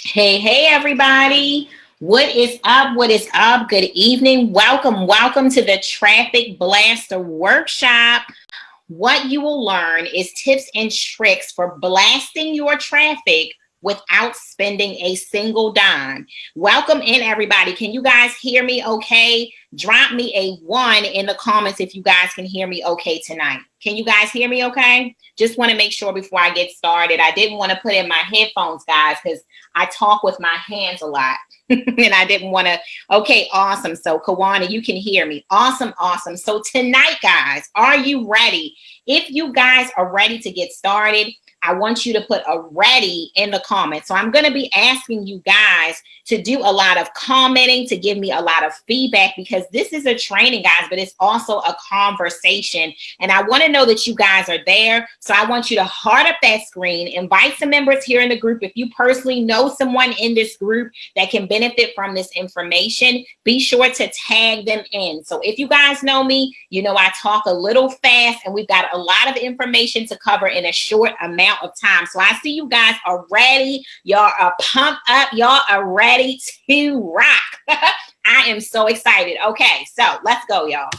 Hey, everybody. What is up? What is up? Good evening. Welcome to the Traffic Blaster Workshop. What you will learn is tips and tricks for blasting your traffic without spending a single dime. Welcome in, everybody. Can you guys hear me okay? Drop me a 1 in the comments if you guys can hear me okay tonight. Can you guys hear me okay? Just want to make sure before I get started. I didn't want to put in my headphones, guys, because I talk with my hands a lot. And I didn't want to. Okay, awesome. So Kawana, you can hear me. Awesome. So tonight, guys, are you ready? If you guys are ready to get started, I want you to put a ready in the comments. So I'm going to be asking you guys to do a lot of commenting, to give me a lot of feedback, because this is a training, guys, but it's also a conversation. And I want to know that you guys are there. So I want you to heart up that screen, invite some members here in the group. If you personally know someone in this group that can benefit from this information, be sure to tag them in. So if you guys know me, you know I talk a little fast and we've got a lot of information to cover in a short amount of time. So I see you guys are ready. Y'all are pumped up. Y'all are ready to rock. I am so excited. Okay, so let's go, y'all.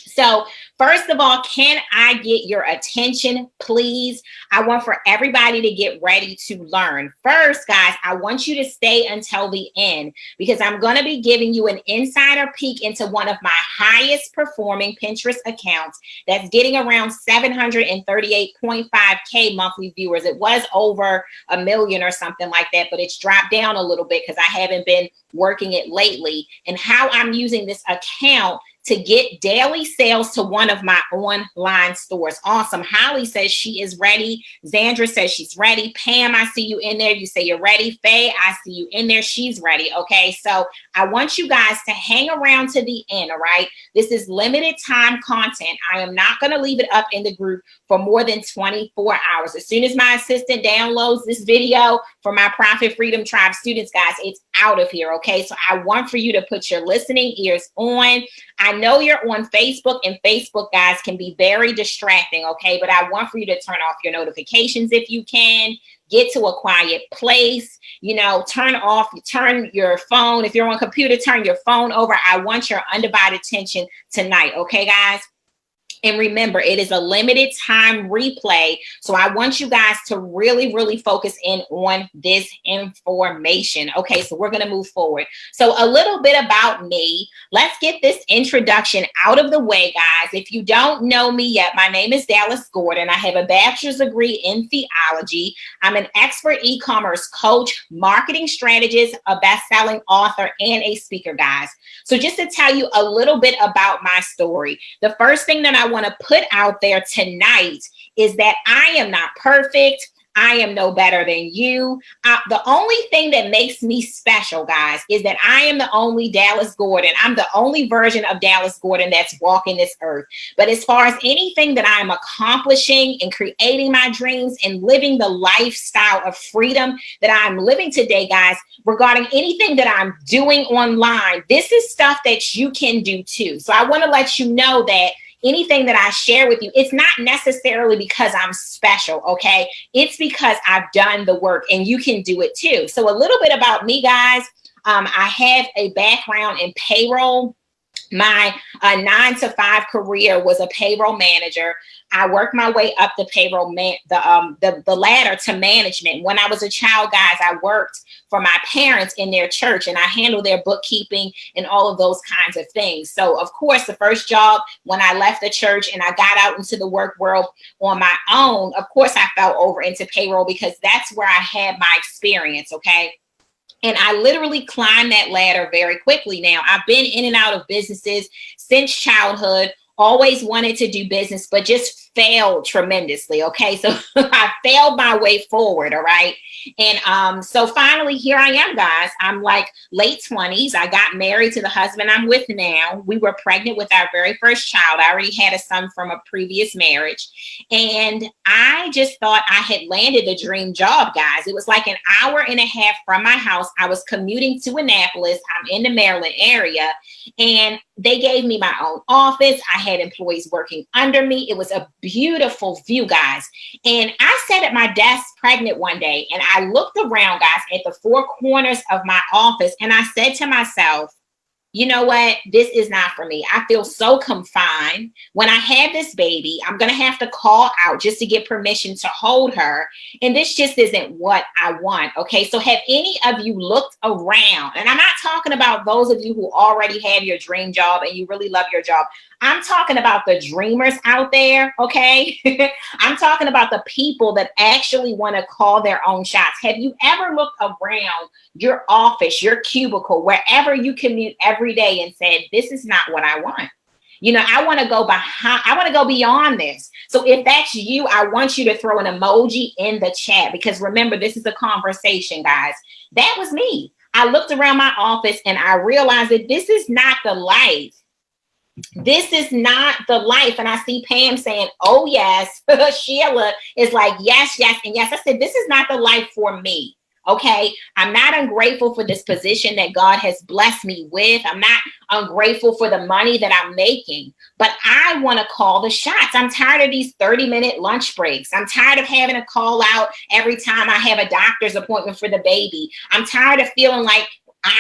So first of all, can I get your attention, please? I want for everybody to get ready to learn. First, guys, I want you to stay until the end, because I'm going to be giving you an insider peek into one of my highest performing Pinterest accounts that's getting around 738.5K monthly viewers. It was over 1 million or something like that, but it's dropped down a little bit because I haven't been working it lately, and how I'm using this account to get daily sales to one of my online stores. Awesome. Holly says she is ready. Zandra says she's ready. Pam, I see you in there. You say you're ready. Faye, I see you in there. She's ready. Okay, so I want you guys to hang around to the end, all right? This is limited time content. I am not going to leave it up in the group for more than 24 hours. As soon as my assistant downloads this video for my Profit Freedom Tribe students, guys, it's out of here, okay? So I want for you to put your listening ears on. I know you're on Facebook, and Facebook, guys, can be very distracting, okay? But I want for you to turn off your notifications if you can. Get to a quiet place, you know, turn your phone. If you're on a computer, turn your phone over. I want your undivided attention tonight, okay, guys? And remember, it is a limited time replay. So I want you guys to really focus in on this information. Okay, so we're going to move forward. So a little bit about me. Let's get this introduction out of the way, guys. If you don't know me yet, my name is Dallas Gordon. I have a bachelor's degree in theology. I'm an expert e-commerce coach, marketing strategist, a best-selling author, and a speaker, guys. So just to tell you a little bit about my story, the first thing that I want to put out there tonight is that I am not perfect. I am no better than you. The only thing that makes me special, guys, is that I am the only Dallas Gordon. I'm the only version of Dallas Gordon that's walking this earth. But as far as anything that I'm accomplishing and creating my dreams and living the lifestyle of freedom that I'm living today, guys, regarding anything that I'm doing online, this is stuff that you can do too. So I want to let you know that anything that I share with you, it's not necessarily because I'm special, okay? It's because I've done the work, and you can do it too. So a little bit about me, guys. I have a background in payroll. My 9-to-5 career was a payroll manager. I worked my way up the payroll the ladder to management. When I was a child, guys, I worked for my parents in their church, and I handled their bookkeeping and all of those kinds of things. So, of course, the first job when I left the church and I got out into the work world on my own, of course, I fell over into payroll because that's where I had my experience, okay? And I literally climbed that ladder very quickly. Now, I've been in and out of businesses since childhood, always wanted to do business, but just failed tremendously. Okay. So I failed my way forward. All right. And so finally, here I am, guys. I'm like late 20s. I got married to the husband I'm with now. We were pregnant with our very first child. I already had a son from a previous marriage. And I just thought I had landed the dream job, guys. It was like an hour and a half from my house. I was commuting to Annapolis. I'm in the Maryland area. And they gave me my own office. I had employees working under me. It was a beautiful view, guys. And I sat at my desk pregnant one day and I looked around, guys, at the four corners of my office. And I said to myself, you know what? This is not for me. I feel so confined. When I have this baby, I'm going to have to call out just to get permission to hold her. And this just isn't what I want. Okay. So have any of you looked around? And I'm not talking about those of you who already have your dream job and you really love your job. I'm talking about the dreamers out there. Okay. I'm talking about the people that actually want to call their own shots. Have you ever looked around your office, your cubicle, wherever you commute every day and said, this is not what I want? You know, I want to go behind, I want to go beyond this. So if that's you, I want you to throw an emoji in the chat, because remember, this is a conversation, guys. That was me. I looked around my office and I realized that this is not the life. This is not the life. And I see Pam saying, oh, yes. Sheila is like, yes, yes, and yes. I said, this is not the life for me. Okay. I'm not ungrateful for this position that God has blessed me with. I'm not ungrateful for the money that I'm making, but I want to call the shots. I'm tired of these 30-minute lunch breaks. I'm tired of having to call out every time I have a doctor's appointment for the baby. I'm tired of feeling like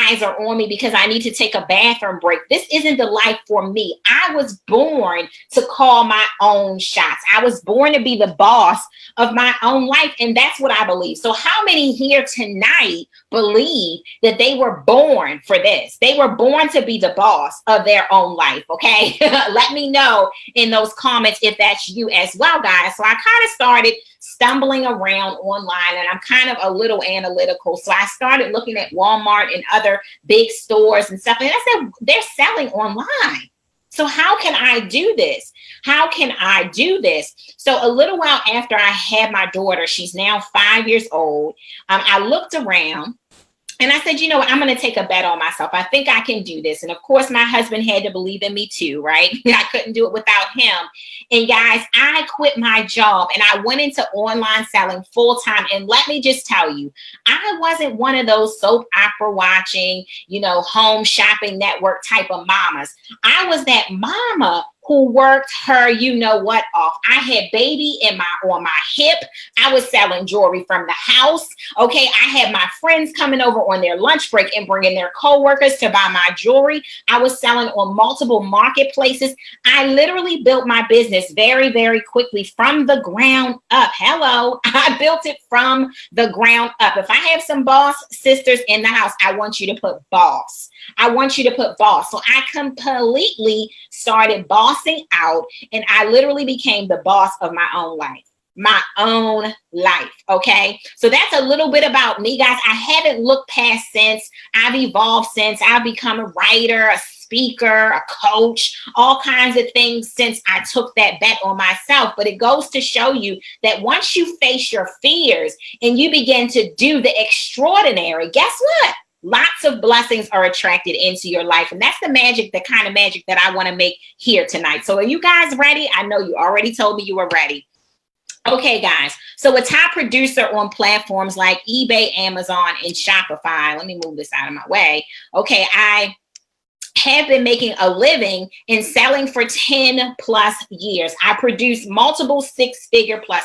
eyes are on me because I need to take a bathroom break. This isn't the life for me. I was born to call my own shots. I was born to be the boss of my own life. And that's what I believe. So how many here tonight believe that they were born for this? They were born to be the boss of their own life. Okay. Let me know in those comments if that's you as well, guys. So I kind of started stumbling around online, and I'm kind of a little analytical. So I started looking at Walmart and other big stores and stuff. And I said, they're selling online. So how can I do this? How can I do this? So a little while after I had my daughter, she's now 5 years old. I looked around and I said, you know what, I'm going to take a bet on myself. I think I can do this. And of course, my husband had to believe in me too, right? I couldn't do it without him. And guys, I quit my job and I went into online selling full time. And let me just tell you, I wasn't one of those soap opera watching, you know, home shopping network type of mamas. I was that mama who worked her, you know what, off. I had baby on my hip. I was selling jewelry from the house. Okay. I had my friends coming over on their lunch break and bringing their coworkers to buy my jewelry. I was selling on multiple marketplaces. I literally built my business very, very quickly from the ground up. Hello. I built it from the ground up. If I have some boss sisters in the house, I want you to put boss. I want you to put boss. So I completely started bossing out, and I literally became the boss of my own life. My own life. Okay. So that's a little bit about me, guys. I haven't looked past since. I've evolved since. I've become a writer, a speaker, a coach, all kinds of things since I took that bet on myself. But it goes to show you that once you face your fears and you begin to do the extraordinary, guess what? Lots of blessings are attracted into your life. And that's the magic, the kind of magic that I want to make here tonight. So are you guys ready? I know you already told me you were ready. Okay, guys. So a top producer on platforms like eBay, Amazon, and Shopify. Let me move this out of my way. Okay, I have been making a living in selling for 10 plus years. I produce multiple six-figure plus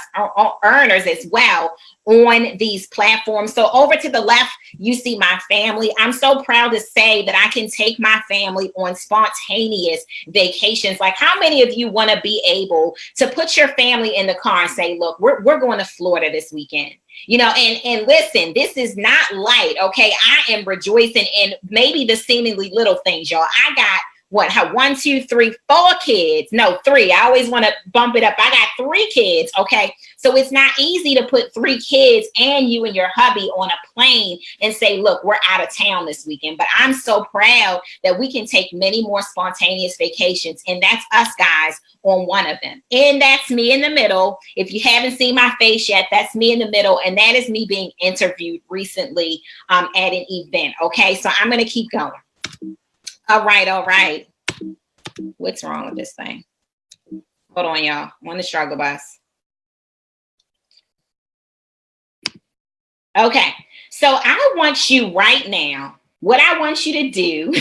earners as well on these platforms. So over to the left, you see my family. I'm so proud to say that I can take my family on spontaneous vacations. Like, how many of you want to be able to put your family in the car and say, look, we're going to Florida this weekend? You know, and listen, this is not light. Okay. I am rejoicing in maybe the seemingly little things, y'all. I got what, how 1, 2, 3, 4 kids. No, 3. I always want to bump it up. I got 3 kids. Okay. So it's not easy to put 3 kids and you and your hubby on a plane and say, look, we're out of town this weekend. But I'm so proud that we can take many more spontaneous vacations. And that's us guys on one of them. And that's me in the middle. If you haven't seen my face yet, that's me in the middle. And that is me being interviewed recently at an event. Okay. So I'm going to keep going. All right. All right. What's wrong with this thing? Hold on, y'all. I'm on the struggle bus. Okay. So I want you right now, what I want you to do,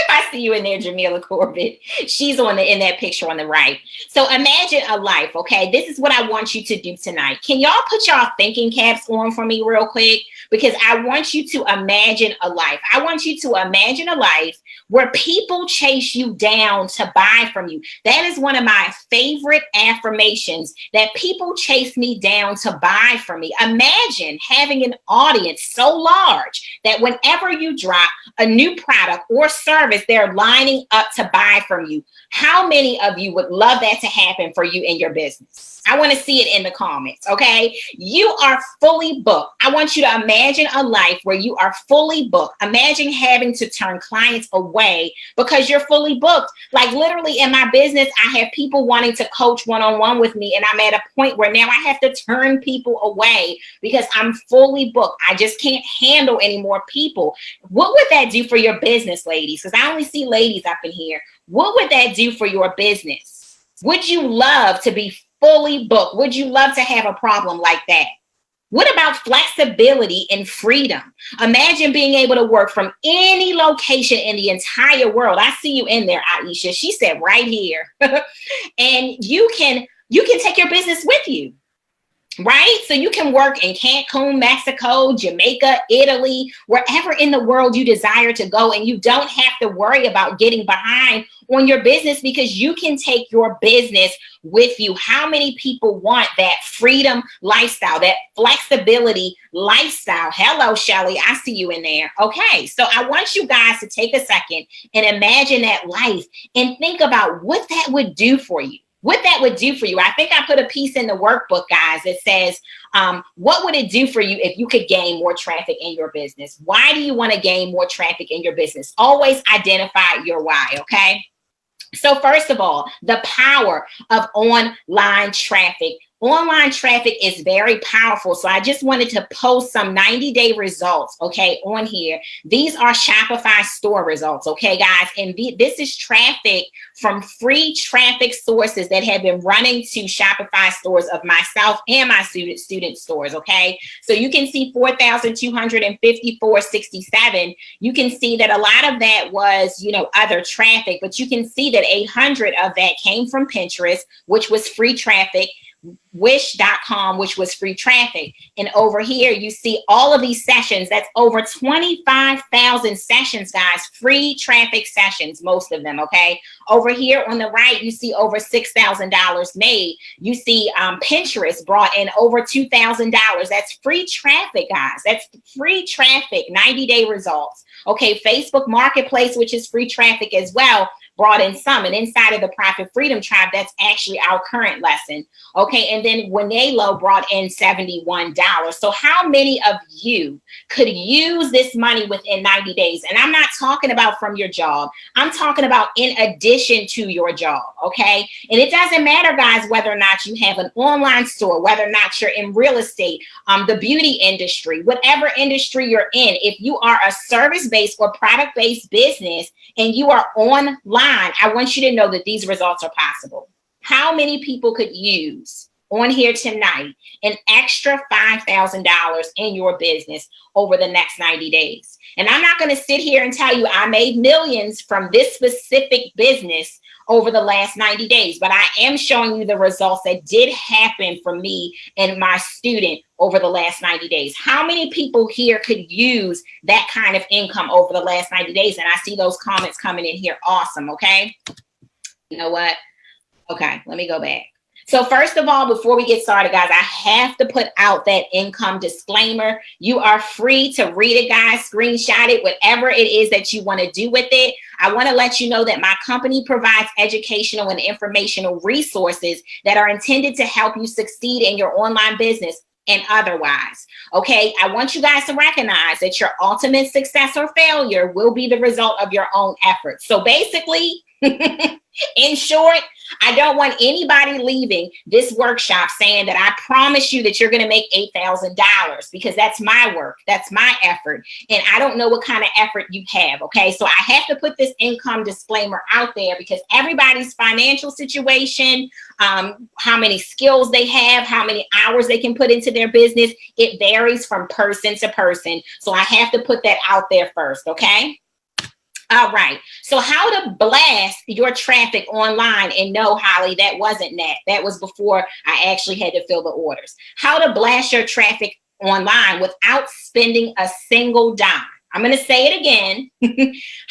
I see you in there, Jamila Corbett. She's in that picture on the right. So imagine a life, okay? This is what I want you to do tonight. Can y'all put y'all thinking caps on for me real quick? Because I want you to imagine a life. I want you to imagine a life where people chase you down to buy from you. That is one of my favorite affirmations, that people chase me down to buy from me. Imagine having an audience so large that whenever you drop a new product or service, they're lining up to buy from you. How many of you would love that to happen for you in your business? I want to see it in the comments, okay? You are fully booked. I want you to imagine a life where you are fully booked. Imagine having to turn clients away because you're fully booked. Like literally in my business, I have people wanting to coach one-on-one with me, and I'm at a point where now I have to turn people away because I'm fully booked. I just can't handle any more people. What would that do for your business, ladies? Because I only see ladies up in here. What would that do for your business? Would you love to be fully booked? Would you love to have a problem like that? What about flexibility and freedom? Imagine being able to work from any location in the entire world. I see you in there, Aisha. She said right here. And you can take your business with you. Right? So you can work in Cancun, Mexico, Jamaica, Italy, wherever in the world you desire to go. And you don't have to worry about getting behind on your business because you can take your business with you. How many people want that freedom lifestyle, that flexibility lifestyle? Hello, Shelly. I see you in there. Okay. So I want you guys to take a second and imagine that life and think about what that would do for you. What that would do for you. I think I put a piece in the workbook, guys, that says, what would it do for you if you could gain more traffic in your business? Why do you want to gain more traffic in your business? Always identify your why, okay? So first of all, the power of online traffic. Online traffic is very powerful. So I just wanted to post some 90-day results, okay, on here. These are Shopify store results, okay, guys? And this is traffic from free traffic sources that have been running to Shopify stores of myself and my student stores, okay? So you can see 4,254.67. You can see that a lot of that was, other traffic, but you can see that 800 of that came from Pinterest, which was free traffic. Wish.com, which was free traffic. And over here, you see all of these sessions. That's over 25,000 sessions, guys. Free traffic sessions, most of them, okay? Over here on the right, you see over $6,000 made. You see Pinterest brought in over $2,000. That's free traffic, guys. That's free traffic, 90-day results. Okay, Facebook Marketplace, which is free traffic as well, brought in some. And inside of the Profit Freedom Tribe, that's actually our current lesson. Okay, and then Winalo brought in $71. So how many of you could use this money within 90 days? And I'm not talking about from your job. I'm talking about in addition to your job, okay? And it doesn't matter, guys, whether or not you have an online store, whether or not you're in real estate, the beauty industry, whatever industry you're in. If you are a service-based or product-based business and you are online, I want you to know that these results are possible. How many people could use on here tonight an extra $5,000 in your business over the next 90 days? And I'm not going to sit here and tell you I made millions from this specific business over the last 90 days, but I am showing you the results that did happen for me and my student over the last 90 days. How many people here could use that kind of income over the last 90 days? And I see those comments coming in here. Awesome. Okay. You know what? Okay, let me go back. So first of all, before we get started, guys, I have to put out that income disclaimer. You are free to read it, guys, screenshot it, whatever it is that you want to do with it. I want to let you know that my company provides educational and informational resources that are intended to help you succeed in your online business and otherwise. Okay, I want you guys to recognize that your ultimate success or failure will be the result of your own efforts. So basically, in short, I don't want anybody leaving this workshop saying that I promise you that you're going to make $8,000, because that's my work. That's my effort. And I don't know what kind of effort you have. Okay. So I have to put this income disclaimer out there because everybody's financial situation, how many skills they have, how many hours they can put into their business, it varies from person to person. So I have to put that out there first. Okay. All right. So how to blast your traffic online. And no, Holly, that wasn't that. That was before I actually had to fill the orders. How to blast your traffic online without spending a single dime. I'm going to say it again.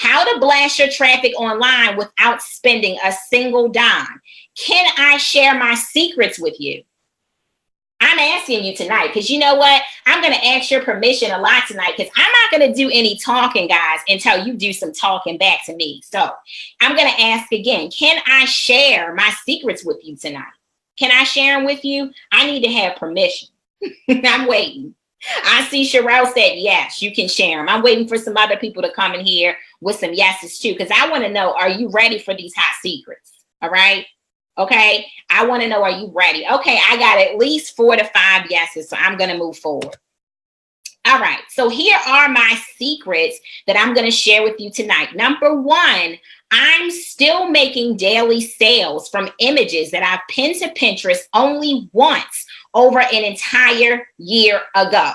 How to blast your traffic online without spending a single dime. Can I share my secrets with you? I'm asking you tonight because you know what? I'm going to ask your permission a lot tonight because I'm not going to do any talking, guys, until you do some talking back to me. So I'm going to ask again, can I share my secrets with you tonight? Can I share them with you? I need to have permission. I'm waiting. I see Sherelle said, yes, you can share them. I'm waiting for some other people to come in here with some yeses too, because I want to know, are you ready for these hot secrets? All right. Okay, I want to know, are you ready? Okay, I got at least 4 to 5 yeses, so I'm going to move forward. All right, so here are my secrets that I'm going to share with you tonight. Number 1, I'm still making daily sales from images that I've pinned to Pinterest only once over an entire year ago.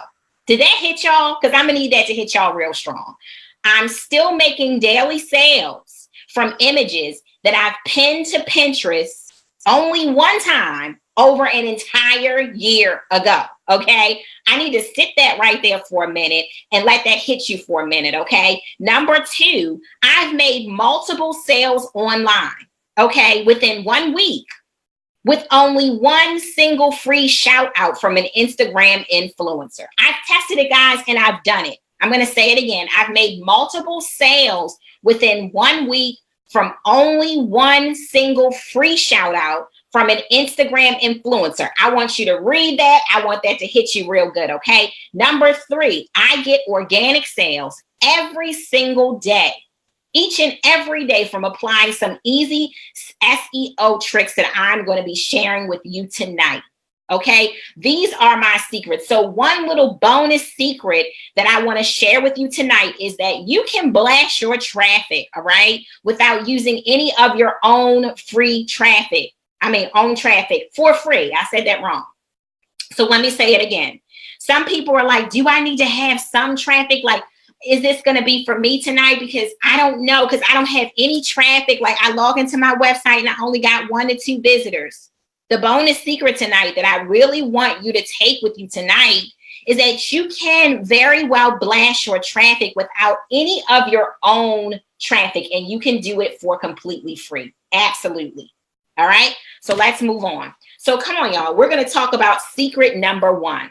Did that hit y'all? Because I'm going to need that to hit y'all real strong. I'm still making daily sales from images that I've pinned to Pinterest only one time over an entire year ago. Okay. I need to sit that right there for a minute and let that hit you for a minute. Okay. Number 2, I've made multiple sales online. Okay. Within 1 week with only one single free shout out from an Instagram influencer. I've tested it, guys, and I've done it. I'm going to say it again. I've made multiple sales within 1 week from only one single free shout out from an Instagram influencer. I want you to read that. I want that to hit you real good. Okay. Number 3, I get organic sales every single day, each and every day, from applying some easy SEO tricks that I'm going to be sharing with you tonight. Okay, these are my secrets. So one little bonus secret that I want to share with you tonight is that you can blast your traffic, all right, without using any of your own free traffic. Own traffic for free. I said that wrong. So let me say it again. Some people are like, do I need to have some traffic? Like, is this going to be for me tonight? Because I don't know, because I don't have any traffic. Like, I log into my website and I only got 1 to 2 visitors. The bonus secret tonight that I really want you to take with you tonight is that you can very well blast your traffic without any of your own traffic, and you can do it for completely free. Absolutely. All right. So let's move on. So come on, y'all. We're going to talk about secret number 1.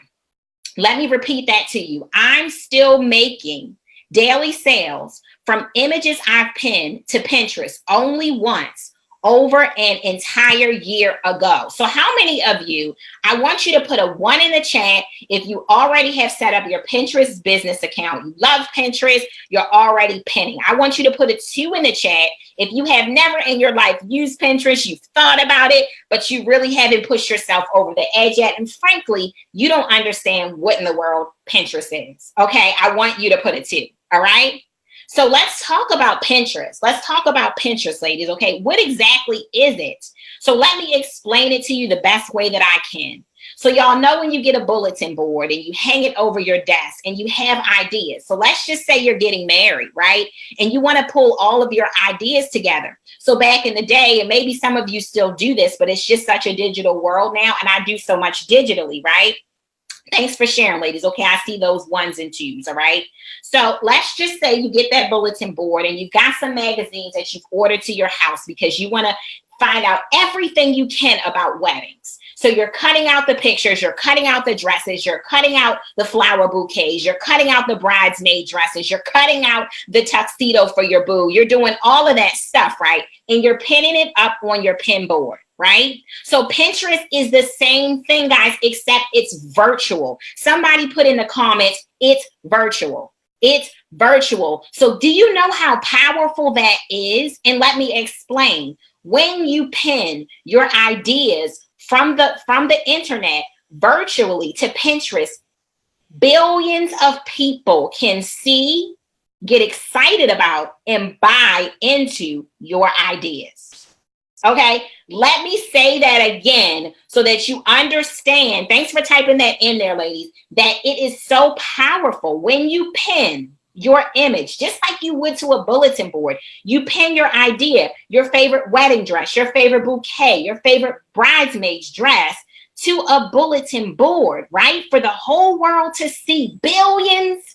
Let me repeat that to you. I'm still making daily sales from images I've pinned to Pinterest only once over an entire year ago. So how many of you, I want you to put a 1 in the chat if you already have set up your Pinterest business account. You love Pinterest, you're already pinning. I want you to put a 2 in the chat if you have never in your life used Pinterest, you've thought about it, but you really haven't pushed yourself over the edge yet. And frankly, you don't understand what in the world Pinterest is. Okay, I want you to put a 2, all right? So let's talk about Pinterest. Let's talk about Pinterest, ladies. Okay, what exactly is it? So let me explain it to you the best way that I can. So y'all know when you get a bulletin board and you hang it over your desk and you have ideas. So let's just say you're getting married, right? And you want to pull all of your ideas together. So back in the day, and maybe some of you still do this, but it's just such a digital world now. And I do so much digitally, right? Thanks for sharing, ladies. Okay, I see those 1s and 2s, all right? So let's just say you get that bulletin board and you've got some magazines that you've ordered to your house because you want to find out everything you can about weddings. So you're cutting out the pictures, you're cutting out the dresses, you're cutting out the flower bouquets, you're cutting out the bridesmaid dresses, you're cutting out the tuxedo for your boo. You're doing all of that stuff, right? And you're pinning it up on your pin board, right? So Pinterest is the same thing, guys, except it's virtual. Somebody put in the comments, it's virtual. It's virtual. So do you know how powerful that is? And let me explain. When you pin your ideas from the internet virtually to Pinterest, billions of people can see, get excited about, and buy into your ideas. Okay, let me say that again so that you understand. Thanks for typing that in there, ladies, that it is so powerful. When you pin your image, just like you would to a bulletin board, you pin your idea, your favorite wedding dress, your favorite bouquet, your favorite bridesmaid's dress to a bulletin board, right? For the whole world to see. Billions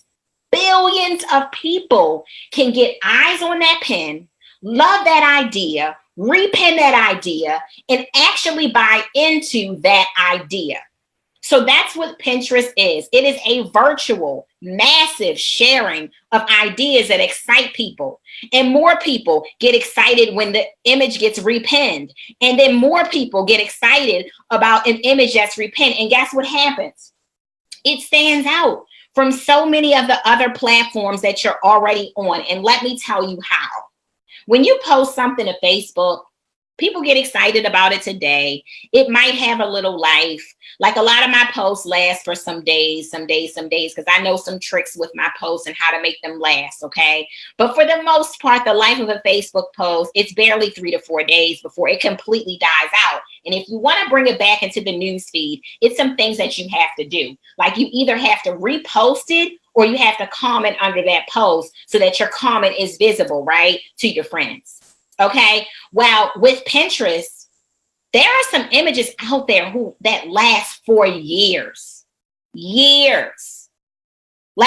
of people can get eyes on that pin, love that idea, repin that idea, and actually buy into that idea. So that's what Pinterest is. It is a virtual, massive sharing of ideas that excite people. And more people get excited when the image gets repinned. And then more people get excited about an image that's repinned. And guess what happens? It stands out from so many of the other platforms that you're already on. And let me tell you how. When you post something to Facebook, people get excited about it today. It might have a little life. Like a lot of my posts last for some days, because I know some tricks with my posts and how to make them last, okay? But for the most part, the life of a Facebook post, it's barely 3 to 4 days before it completely dies out. And if you want to bring it back into the news feed, it's some things that you have to do. Like you either have to repost it or you have to comment under that post so that your comment is visible, right, to your friends. Okay, well, with Pinterest, there are some images out there that last for years. Let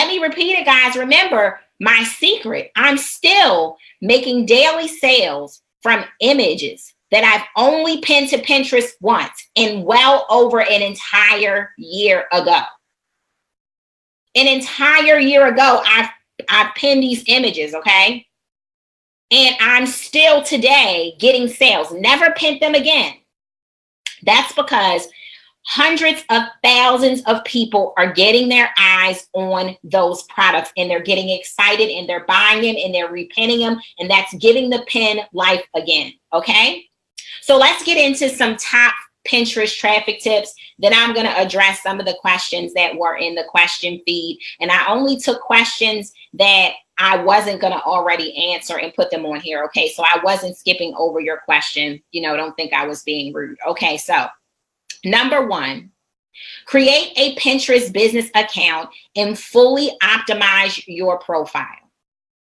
me repeat it, guys. Remember, my secret, I'm still making daily sales from images that I've only pinned to Pinterest once and well over an entire year ago. An entire year ago, I've pinned these images, okay? And I'm still today getting sales. Never pinned them again. That's because hundreds of thousands of people are getting their eyes on those products and they're getting excited and they're buying them and they're repinning them. And that's giving the pin life again. Okay. So let's get into some top Pinterest traffic tips. Then I'm going to address some of the questions that were in the question feed. And I only took questions that I wasn't going to already answer and put them on here. Okay. So I wasn't skipping over your question. You know, don't think I was being rude. Okay. So number 1, create a Pinterest business account and fully optimize your profile.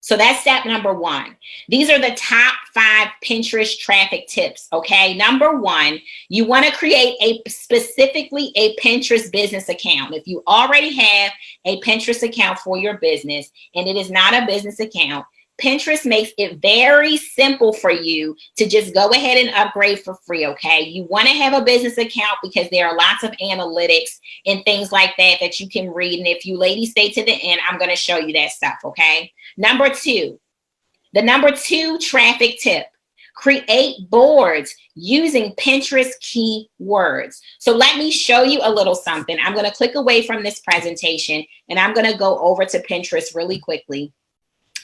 So that's step number 1. These are the top 5 Pinterest traffic tips. Okay. Number 1, you want to create specifically a Pinterest business account. If you already have a Pinterest account for your business and it is not a business account, Pinterest makes it very simple for you to just go ahead and upgrade for free, okay? You want to have a business account because there are lots of analytics and things like that that you can read. And if you ladies stay to the end, I'm going to show you that stuff, okay? Number 2, the number 2 traffic tip, create boards using Pinterest keywords. So let me show you a little something. I'm going to click away from this presentation and I'm going to go over to Pinterest really quickly.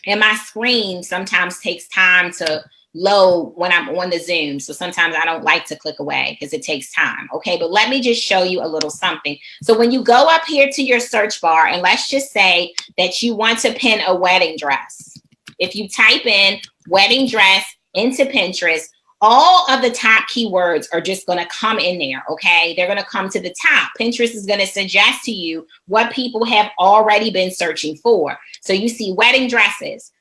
And my screen sometimes takes time to load when I'm on the Zoom. So sometimes I don't like to click away because it takes time. Okay, but let me just show you a little something. So when you go up here to your search bar, and let's just say that you want to pin a wedding dress. If you type in wedding dress into Pinterest, all of the top keywords are just going to come in there, okay? They're going to come to the top. Pinterest is going to suggest to you what people have already been searching for. So you see wedding dresses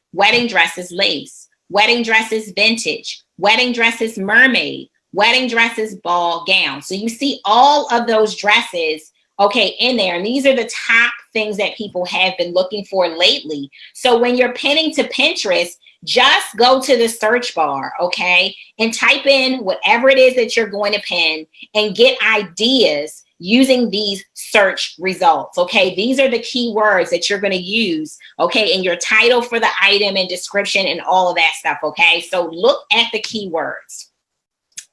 lace, wedding dresses vintage, wedding dresses mermaid, wedding dresses ball gown. So you see all of those dresses, okay, in there. And these are the top things that people have been looking for lately. So when you're pinning to Pinterest, just go to the search bar, okay, and type in whatever it is that you're going to pin and get ideas using these search results, okay? These are the keywords that you're going to use, okay, in your title for the item and description and all of that stuff, okay? So look at the keywords.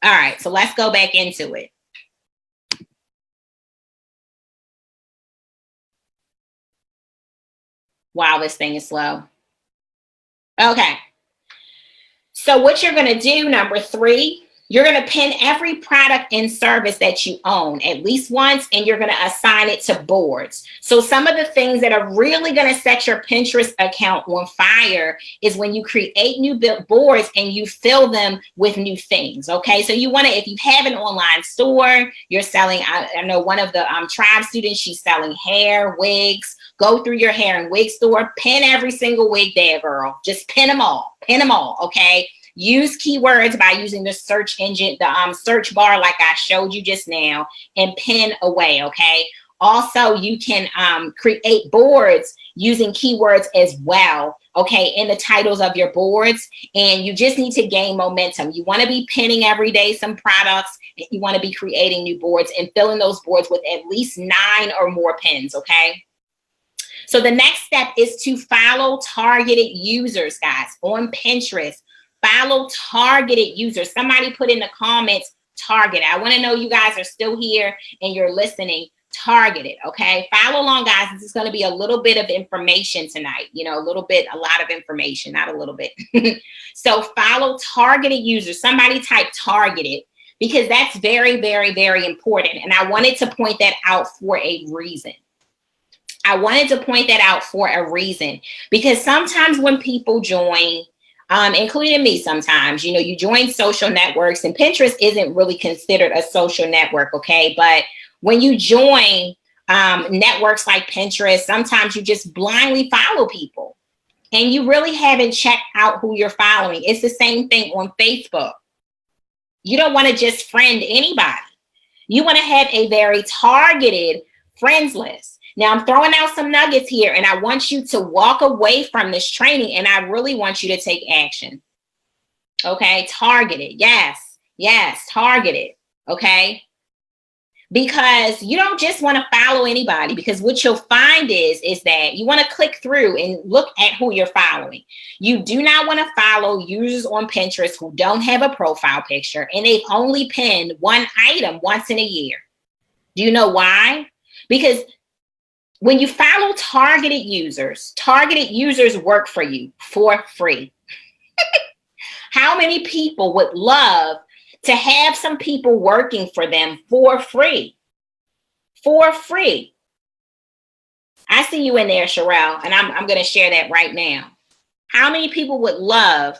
All right, so let's go back into it. Wow, this thing is slow. Okay. So what you're going to do, number 3, you're going to pin every product and service that you own at least once, and you're going to assign it to boards. So some of the things that are really going to set your Pinterest account on fire is when you create new boards and you fill them with new things. Okay. So you want to, if you have an online store, you're selling, I know one of the tribe students, she's selling hair, wigs. Go through your hair and wig store, pin every single wig there, girl. Just pin them all, okay? Use keywords by using the search engine, the search bar like I showed you just now, and pin away, okay? Also, you can create boards using keywords as well, okay, in the titles of your boards, and you just need to gain momentum. You want to be pinning every day some products. You want to be creating new boards and filling those boards with at least 9 or more pins, okay? So the next step is to follow targeted users, guys, on Pinterest. Follow targeted users. Somebody put in the comments, targeted. I want to know you guys are still here and you're listening. Targeted, okay? Follow along, guys. This is going to be a little bit of information tonight. You know, a lot of information, not a little bit. So follow targeted users. Somebody type targeted because that's very, very, very important. And I wanted to point that out for a reason. Because sometimes when people join, including me sometimes, you know, you join social networks, and Pinterest isn't really considered a social network, okay? But when you join networks like Pinterest, sometimes you just blindly follow people and you really haven't checked out who you're following. It's the same thing on Facebook. You don't want to just friend anybody. You want to have a very targeted friends list. Now, I'm throwing out some nuggets here, and I want you to walk away from this training, and I really want you to take action. Okay, targeted. Yes, targeted. Okay, because you don't just want to follow anybody, because what you'll find is that you want to click through and look at who you're following. You do not want to follow users on Pinterest who don't have a profile picture, and they've only pinned one item once in a year. Do you know why? Because when you follow targeted users work for you for free. How many people would love to have some people working for them for free? For free. I see you in there, Sherelle, and I'm going to share that right now. How many people would love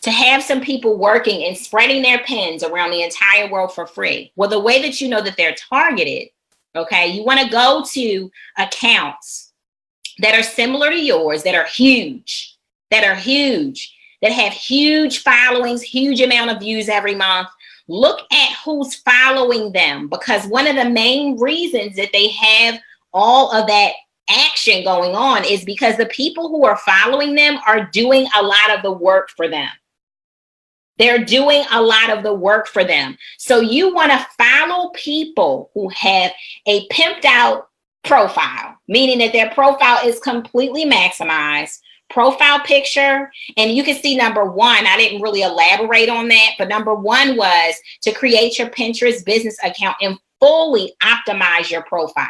to have some people working and spreading their pins around the entire world for free? Well, the way that you know that they're targeted, okay, you want to go to accounts that are similar to yours, that are huge, that have huge followings, huge amount of views every month. Look at who's following them, because one of the main reasons that they have all of that action going on is because the people who are following them are doing a lot of the work for them. They're doing a lot of the work for them. So you want to follow people who have a pimped out profile, meaning that their profile is completely maximized, profile picture. And you can see number 1, I didn't really elaborate on that, but number 1 was to create your Pinterest business account and fully optimize your profile.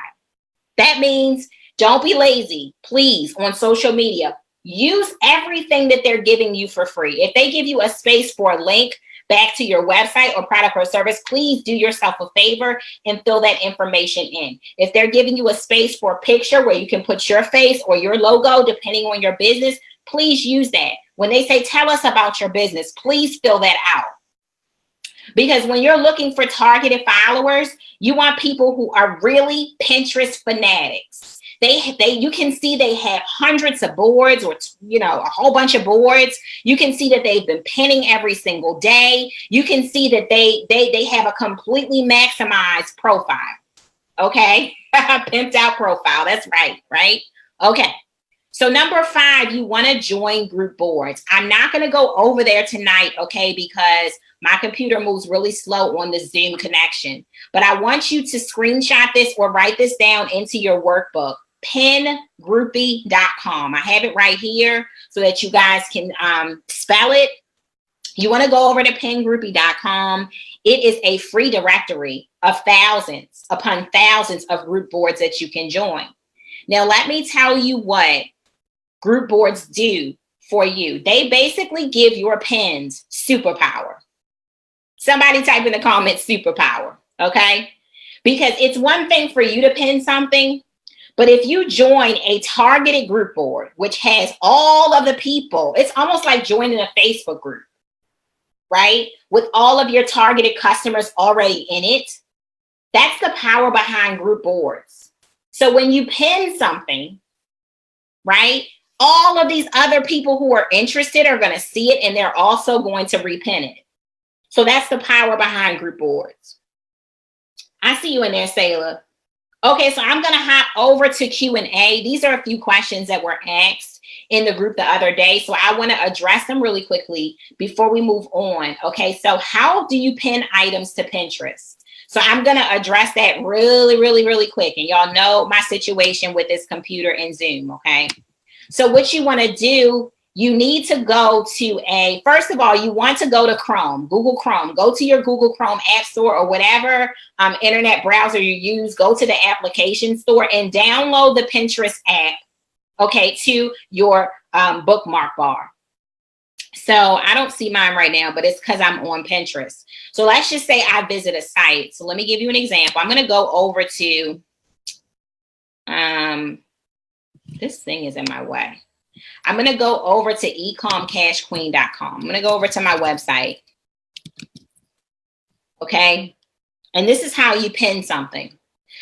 That means don't be lazy, please, on social media. Use everything that they're giving you for free. If they give you a space for a link back to your website or product or service, please do yourself a favor and fill that information in. If they're giving you a space for a picture where you can put your face or your logo, depending on your business, please use that. When they say, tell us about your business, please fill that out. Because when you're looking for targeted followers, you want people who are really Pinterest fanatics. You can see they have hundreds of boards, or, you know, a whole bunch of boards. You can see that they've been pinning every single day. You can see that they have a completely maximized profile. Okay. Pimped out profile. That's right. Okay. So number 5, you want to join group boards. I'm not going to go over there tonight, okay, because my computer moves really slow on the Zoom connection. But I want you to screenshot this or write this down into your workbook, pengroupie.com. I have it right here so that you guys can spell it. You want to go over to pengroupie.com. It is a free directory of thousands upon thousands of group boards that you can join. Now, let me tell you what group boards do for you. They basically give your pins superpower. Somebody type in the comments superpower, okay? Because it's one thing for you to pin something, but if you join a targeted group board, which has all of the people, it's almost like joining a Facebook group, right? With all of your targeted customers already in it. That's the power behind group boards. So when you pin something, right, all of these other people who are interested are going to see it, and they're also going to repin it. So that's the power behind group boards. I see you in there, Sayla. Okay, so I'm going to hop over to Q&A. These are a few questions that were asked in the group the other day, so I want to address them really quickly before we move on. Okay, so how do you pin items to Pinterest? So I'm going to address that really quick. And y'all know my situation with this computer and Zoom, okay? So what you want to do, you need to go to first of all, you want to go to Chrome, Google Chrome. Go to your Google Chrome App Store or whatever internet browser you use. Go to the application store and download the Pinterest app, okay, to your bookmark bar. So I don't see mine right now, but it's because I'm on Pinterest. So let's just say I visit a site. So let me give you an example. I'm going to go over to, this thing is in my way. I'm going to go over to ecomcashqueen.com. I'm going to go over to my website. Okay. And this is how you pin something.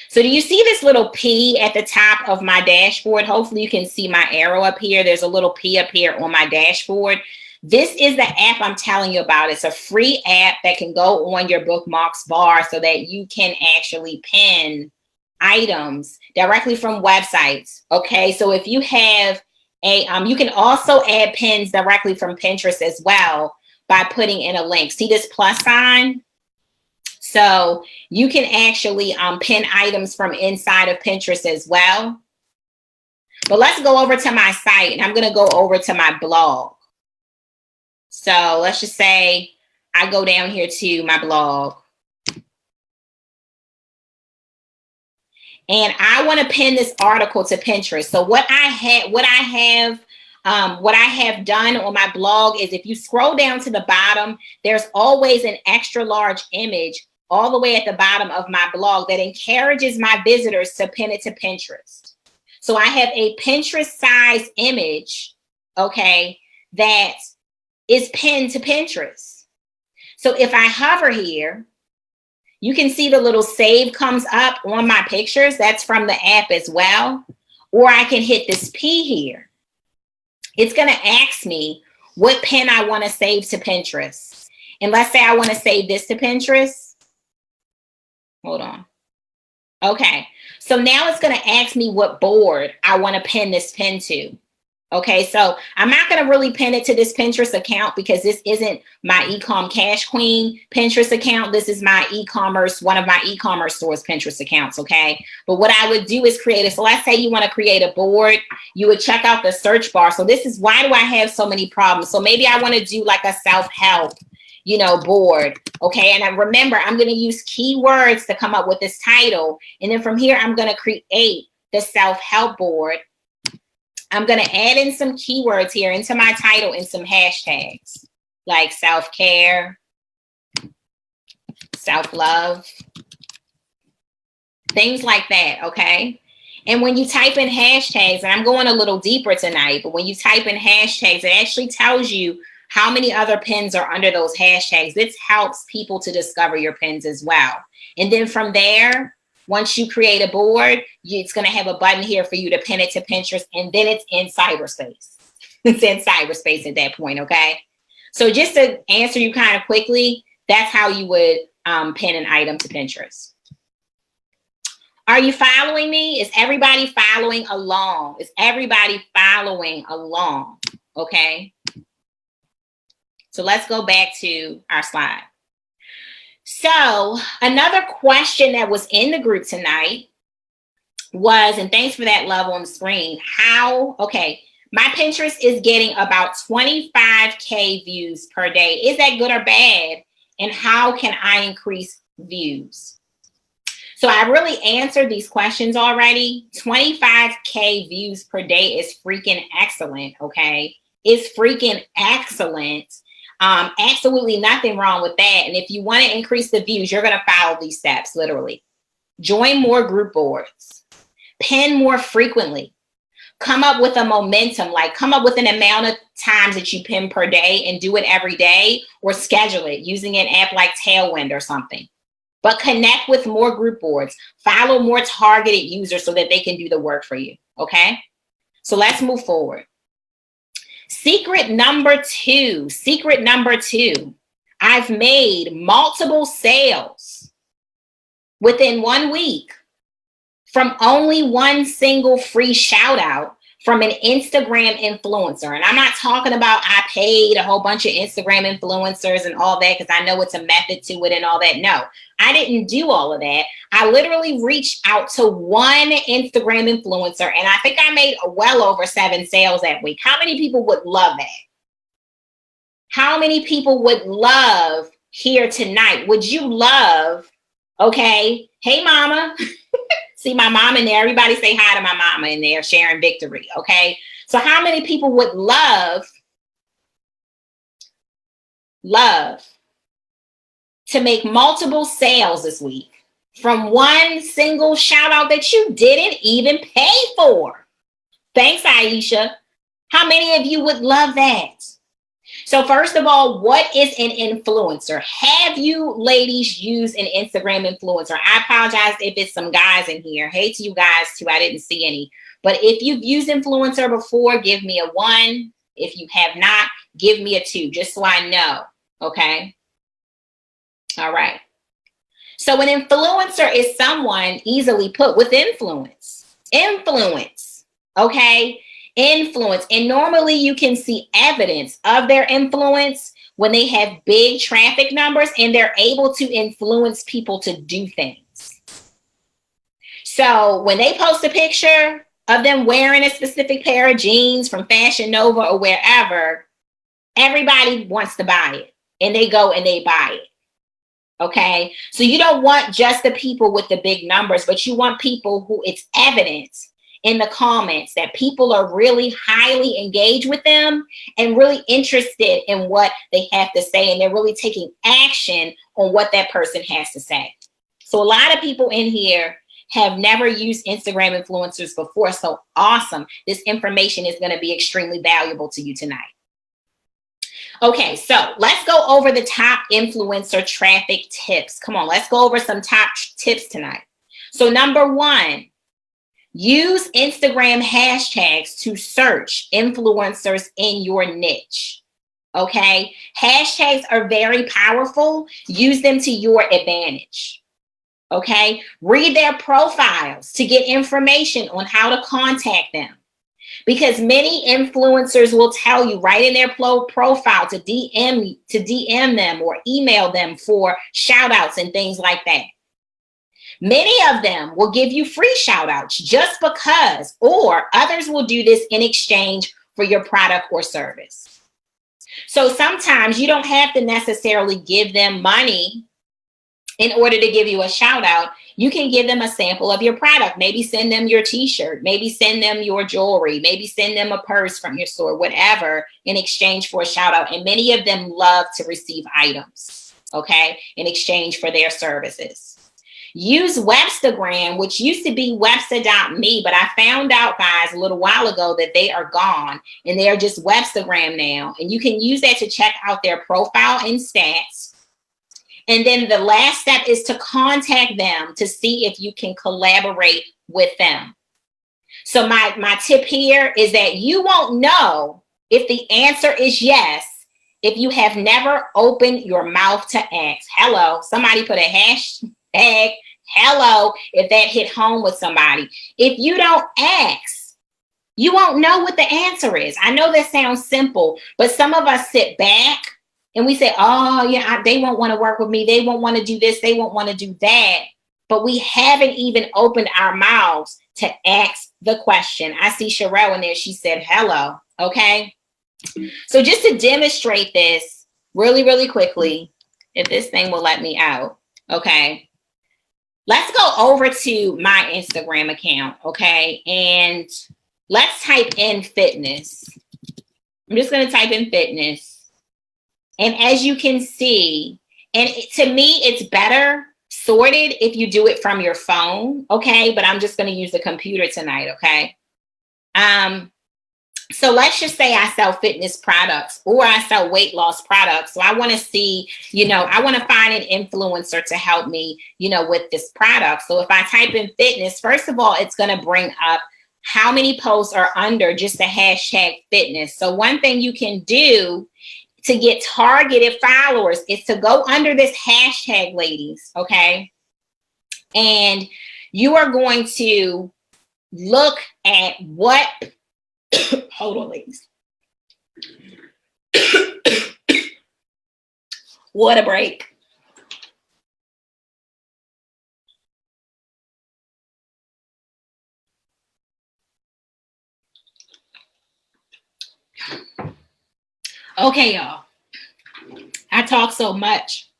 So do you see this little P at the top of my dashboard? Hopefully you can see my arrow up here. There's a little P up here on my dashboard. This is the app I'm telling you about. It's a free app that can go on your bookmarks bar so that you can actually pin items directly from websites. Okay, so if you have you can also add pins directly from Pinterest as well by putting in a link. See this plus sign? So you can actually pin items from inside of Pinterest as well. But let's go over to my site, and I'm going to go over to my blog. So let's just say I go down here to my blog. And I want to pin this article to Pinterest. So what I have done on my blog is if you scroll down to the bottom, there's always an extra large image all the way at the bottom of my blog that encourages my visitors to pin it to Pinterest. So I have a Pinterest size image, okay, that is pinned to Pinterest. So if I hover here, you can see the little save comes up on my pictures. That's from the app as well. Or I can hit this P here. It's going to ask me what pin I want to save to Pinterest. And let's say I want to save this to Pinterest. Hold on. Okay. So now it's going to ask me what board I want to pin this pin to. Okay, so I'm not going to really pin it to this Pinterest account because this isn't my Ecom Cash Queen Pinterest account. This is my e-commerce, one of my e-commerce stores Pinterest accounts, okay? But what I would do is create it. So let's say you want to create a board. You would check out the search bar. So this is why do I have so many problems? So maybe I want to do like a self-help, board, okay? And I remember I'm going to use keywords to come up with this title. And then from here, I'm going to create the self-help board. I'm going to add in some keywords here into my title and some hashtags like self-care, self-love, things like that, okay? And when you type in hashtags, and I'm going a little deeper tonight, but when you type in hashtags, it actually tells you how many other pins are under those hashtags. This helps people to discover your pins as well. And then from there, once you create a board, it's going to have a button here for you to pin it to Pinterest, and then it's in cyberspace. It's in cyberspace at that point, okay? So just to answer you kind of quickly, that's how you would pin an item to Pinterest. Are you following me? Is everybody following along? Is everybody following along? Okay. So let's go back to our slide. So another question that was in the group tonight was, and thanks for that love on the screen, okay, my Pinterest is getting about 25K views per day. Is that good or bad? And how can I increase views? So I really answered these questions already. 25K views per day is freaking excellent, okay? It's freaking excellent. Absolutely nothing wrong with that. And if you want to increase the views, you're going to follow these steps, literally. Join more group boards. Pin more frequently. Come up with a momentum, like come up with an amount of times that you pin per day and do it every day, or schedule it using an app like Tailwind or something. But connect with more group boards. Follow more targeted users so that they can do the work for you, okay? So let's move forward. Secret number two, I've made multiple sales within 1 week from only one single free shout out from an Instagram influencer. And I'm not talking about I paid a whole bunch of Instagram influencers and all that, because I know it's a method to it and all that. No, I didn't do all of that. I literally reached out to one Instagram influencer, and I think I made well over 7 sales that week. How many people would love that? How many people would love here tonight? Would you love, okay, hey mama, see my mom in there. Everybody say hi to my mama in there, sharing victory, okay? So how many people would love to make multiple sales this week from one single shout out that you didn't even pay for? Thanks, Aisha. How many of you would love that? So first of all, what is an influencer? Have you ladies used an Instagram influencer? I apologize if it's some guys in here. Hey to you guys too, I didn't see any. But if you've used influencer before, give me a 1. If you have not, give me a 2, just so I know, okay? All right. So an influencer is someone, easily put, with influence. Influence, okay? Influence. And normally you can see evidence of their influence when they have big traffic numbers and they're able to influence people to do things. So when they post a picture of them wearing a specific pair of jeans from Fashion Nova or wherever, everybody wants to buy it, and they go and they buy it. Okay. So you don't want just the people with the big numbers, but you want people who it's evidence in the comments that people are really highly engaged with them and really interested in what they have to say. And they're really taking action on what that person has to say. So a lot of people in here have never used Instagram influencers before. So awesome. This information is going to be extremely valuable to you tonight. Okay, so let's go over the top influencer traffic tips. Come on, let's go over some top tips tonight. So number 1, use Instagram hashtags to search influencers in your niche. Okay, hashtags are very powerful. Use them to your advantage. Okay, read their profiles to get information on how to contact them. Because many influencers will tell you right in their profile to DM them or email them for shout outs and things like that. Many of them will give you free shout outs just because, or others will do this in exchange for your product or service. So sometimes you don't have to necessarily give them money in order to give you a shout out. You can give them a sample of your product. Maybe send them your t-shirt, maybe send them your jewelry, maybe send them a purse from your store, whatever, in exchange for a shout out. And many of them love to receive items, okay, in exchange for their services. Use Webstagram, which used to be Webster.me, but I found out, guys, a little while ago that they are gone and they are just Webstagram now. And you can use that to check out their profile and stats. And then the last step is to contact them to see if you can collaborate with them. So my tip here is that you won't know if the answer is yes if you have never opened your mouth to ask. Hello, somebody put a hashtag Hello, if that hit home with somebody. If you don't ask, you won't know what the answer is. I know that sounds simple, but some of us sit back and we say, oh, yeah, they won't want to work with me. They won't want to do this. They won't want to do that. But we haven't even opened our mouths to ask the question. I see Sherelle in there. She said, hello. Okay. So just to demonstrate this really, really quickly, if this thing will let me out. Okay. Let's go over to my Instagram account. Okay. And let's type in fitness. I'm just going to type in fitness. And as you can see, and to me, it's better sorted if you do it from your phone. Okay. But I'm just going to use the computer tonight. Okay. So let's just say I sell fitness products or I sell weight loss products. So I want to see, I want to find an influencer to help me, with this product. So if I type in fitness, first of all, it's going to bring up how many posts are under just the hashtag fitness. So one thing you can do to get targeted followers is to go under this hashtag, ladies. Okay. And you are going to look at what, hold on, ladies. What a break. Okay, y'all. I talk so much.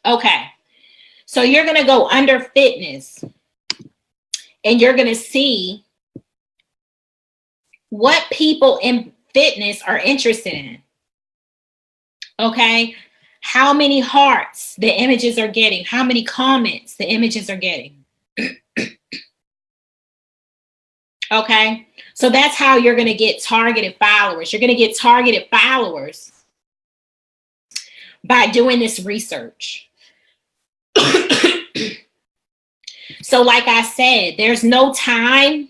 Okay. So you're going to go under fitness and you're going to see what people in fitness are interested in. Okay. How many hearts the images are getting, how many comments the images are getting. Okay. So that's how you're going to get targeted followers. You're going to get targeted followers by doing this research. So like I said, there's no time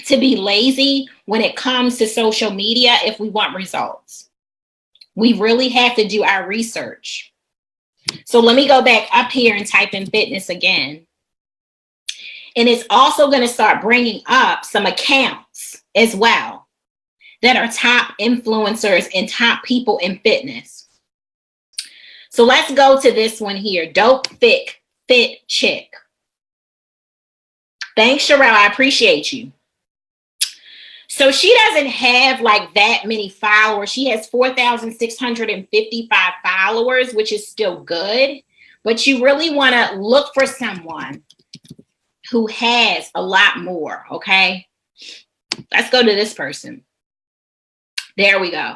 to be lazy when it comes to social media if we want results. We really have to do our research. So let me go back up here and type in fitness again. And it's also going to start bringing up some accounts as well that are top influencers and top people in fitness. So let's go to this one here. Dope Fit Chick. Thanks, Sherelle. I appreciate you. So she doesn't have like that many followers. She has 4,655 followers, which is still good. But you really want to look for someone who has a lot more, okay? Let's go to this person. There we go.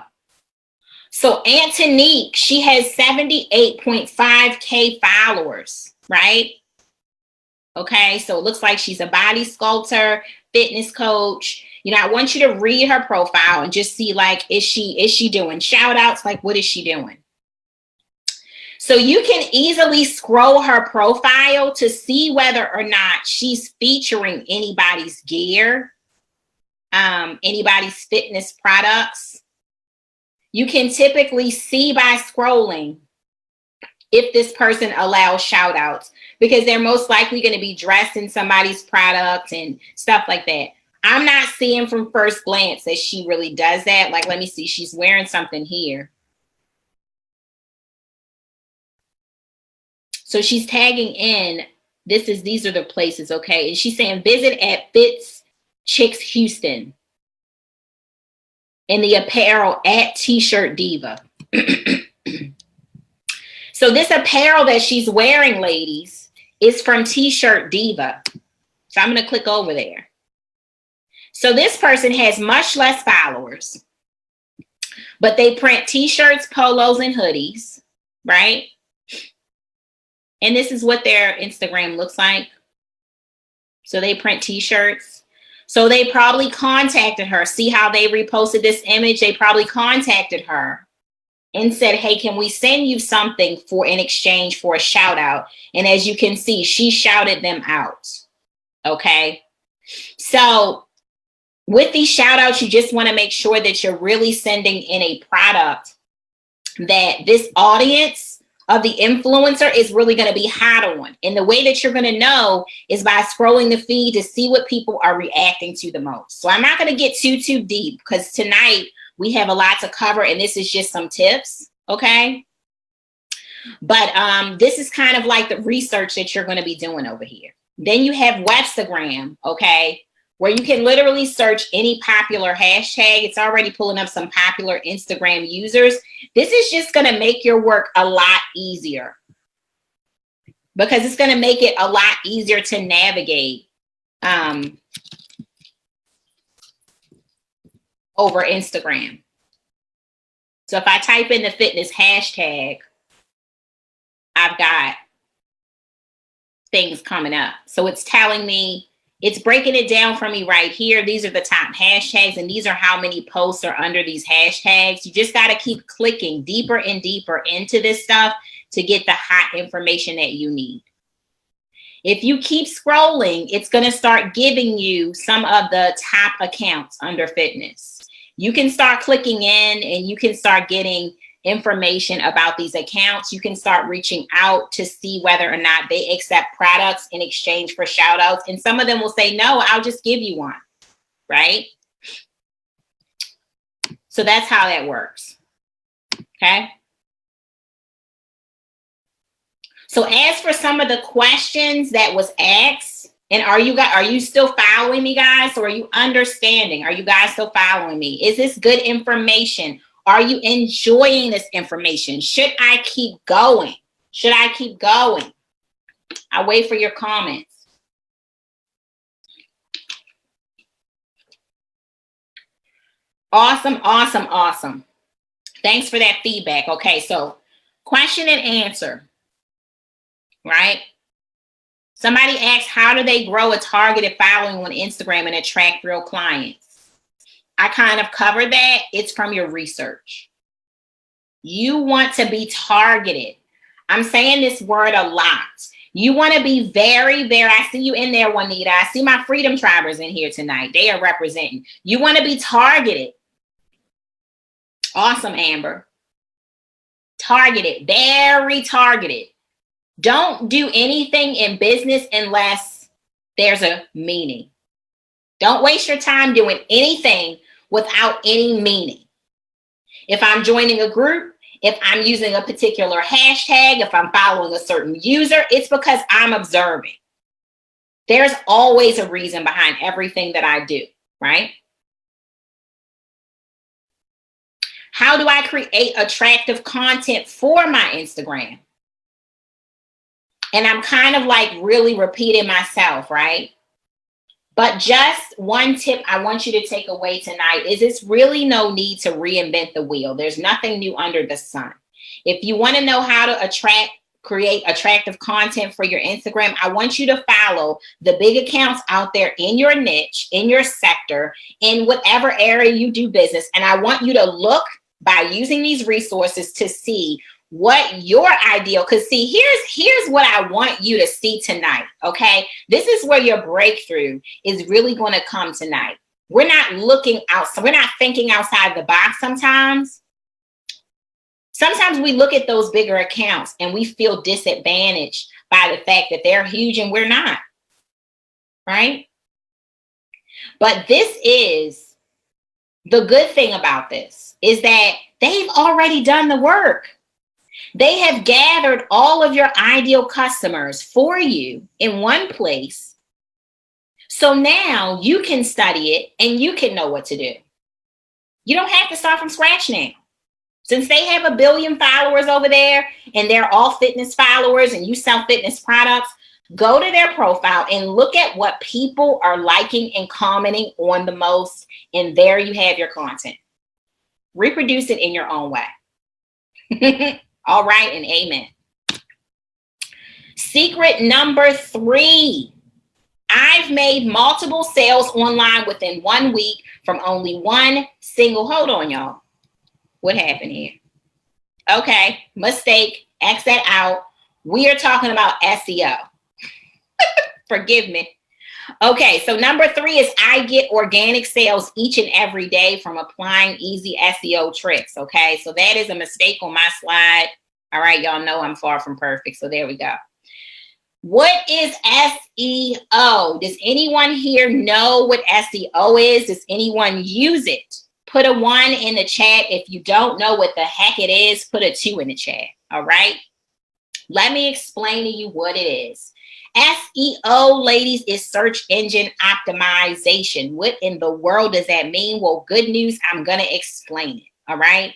So Antonique, she has 78.5K followers, right? Okay, so it looks like she's a body sculptor, fitness coach. I want you to read her profile and just see, like, is she doing shout outs? Like, what is she doing? So you can easily scroll her profile to see whether or not she's featuring anybody's gear, anybody's fitness products. You can typically see by scrolling if this person allows shout outs, because they're most likely going to be dressed in somebody's product and stuff like that. I'm not seeing from first glance that she really does that. Like, let me see. She's wearing something here. So she's tagging in, these are the places, okay? And she's saying visit at Fits Chicks Houston. And the apparel at T-Shirt Diva. So this apparel that she's wearing, ladies, is from T-Shirt Diva. So I'm going to click over there. So this person has much less followers, but they print T-shirts, polos, and hoodies, right? And this is what their Instagram looks like. So they print T-shirts. So they probably contacted her. See how they reposted this image? They probably contacted her and said, hey, can we send you something in exchange for a shout out? And as you can see, she shouted them out. Okay. So with these shout outs, you just want to make sure that you're really sending in a product that this audience of the influencer is really going to be hot on. And the way that you're going to know is by scrolling the feed to see what people are reacting to the most. So I'm not going to get too deep because tonight we have a lot to cover and this is just some tips, okay? But this is kind of like the research that you're going to be doing over here. Then you have Webstagram, okay, where you can literally search any popular hashtag. It's already pulling up some popular Instagram users. This is just going to make your work a lot easier because it's going to make it a lot easier to navigate over Instagram. So if I type in the fitness hashtag, I've got things coming up. So it's telling me, it's breaking it down for me right here. These are the top hashtags and these are how many posts are under these hashtags. You just got to keep clicking deeper and deeper into this stuff to get the hot information that you need. If you keep scrolling, it's going to start giving you some of the top accounts under fitness. You can start clicking in and you can start getting information about these accounts. You can start reaching out to see whether or not they accept products in exchange for shout outs. And some of them will say, no, I'll just give you one, right? So that's how that works, okay? So as for some of the questions that was asked, and are you still following me, guys? Or are you understanding? Are you guys still following me? Is this good information? Are you enjoying this information? Should I keep going? Should I keep going? I'll wait for your comments. Awesome, awesome, awesome. Thanks for that feedback. Okay, so question and answer, right? Somebody asked, how do they grow a targeted following on Instagram and attract real clients? I kind of covered that. It's from your research. You want to be targeted. I'm saying this word a lot. You want to be very, very, I see you in there, Juanita. I see my Freedom Tribers in here tonight. They are representing. You want to be targeted. Awesome, Amber. Targeted, very targeted. Don't do anything in business unless there's a meaning. Don't waste your time doing anything without any meaning. If I'm joining a group, if I'm using a particular hashtag, if I'm following a certain user, it's because I'm observing. There's always a reason behind everything that I do, right? How do I create attractive content for my Instagram? And I'm kind of like really repeating myself, right? But just one tip I want you to take away tonight is it's really no need to reinvent the wheel. There's nothing new under the sun. If you want to know how to create attractive content for your Instagram, I want you to follow the big accounts out there in your niche, in your sector, in whatever area you do business. And I want you to look by using these resources to see what your ideal, because see, here's what I want you to see tonight, okay? This is where your breakthrough is really going to come tonight. We're not looking outside, we're not thinking outside the box sometimes. Sometimes we look at those bigger accounts and we feel disadvantaged by the fact that they're huge and we're not, right? But this is the good thing about this is that they've already done the work. They have gathered all of your ideal customers for you in one place. So now you can study it and you can know what to do. You don't have to start from scratch now. Since they have 1 billion followers over there and they're all fitness followers and you sell fitness products, go to their profile and look at what people are liking and commenting on the most. And there you have your content. Reproduce it in your own way. All right, and amen. Secret number 3. I've made multiple sales online within 1 week from only one single, hold on, y'all. What happened here? Okay, mistake, X that out. We are talking about SEO. Forgive me. Okay, so number 3 is I get organic sales each and every day from applying easy SEO tricks. Okay, so that is a mistake on my slide. All right, y'all know I'm far from perfect, so there we go. What is SEO? Does anyone here know what SEO is? Does anyone use it? Put a 1 in the chat. If you don't know what the heck it is, put a 2 in the chat. All right. Let me explain to you what it is. SEO, ladies, is search engine optimization. What in the world does that mean? Well, good news. I'm going to explain it. All right.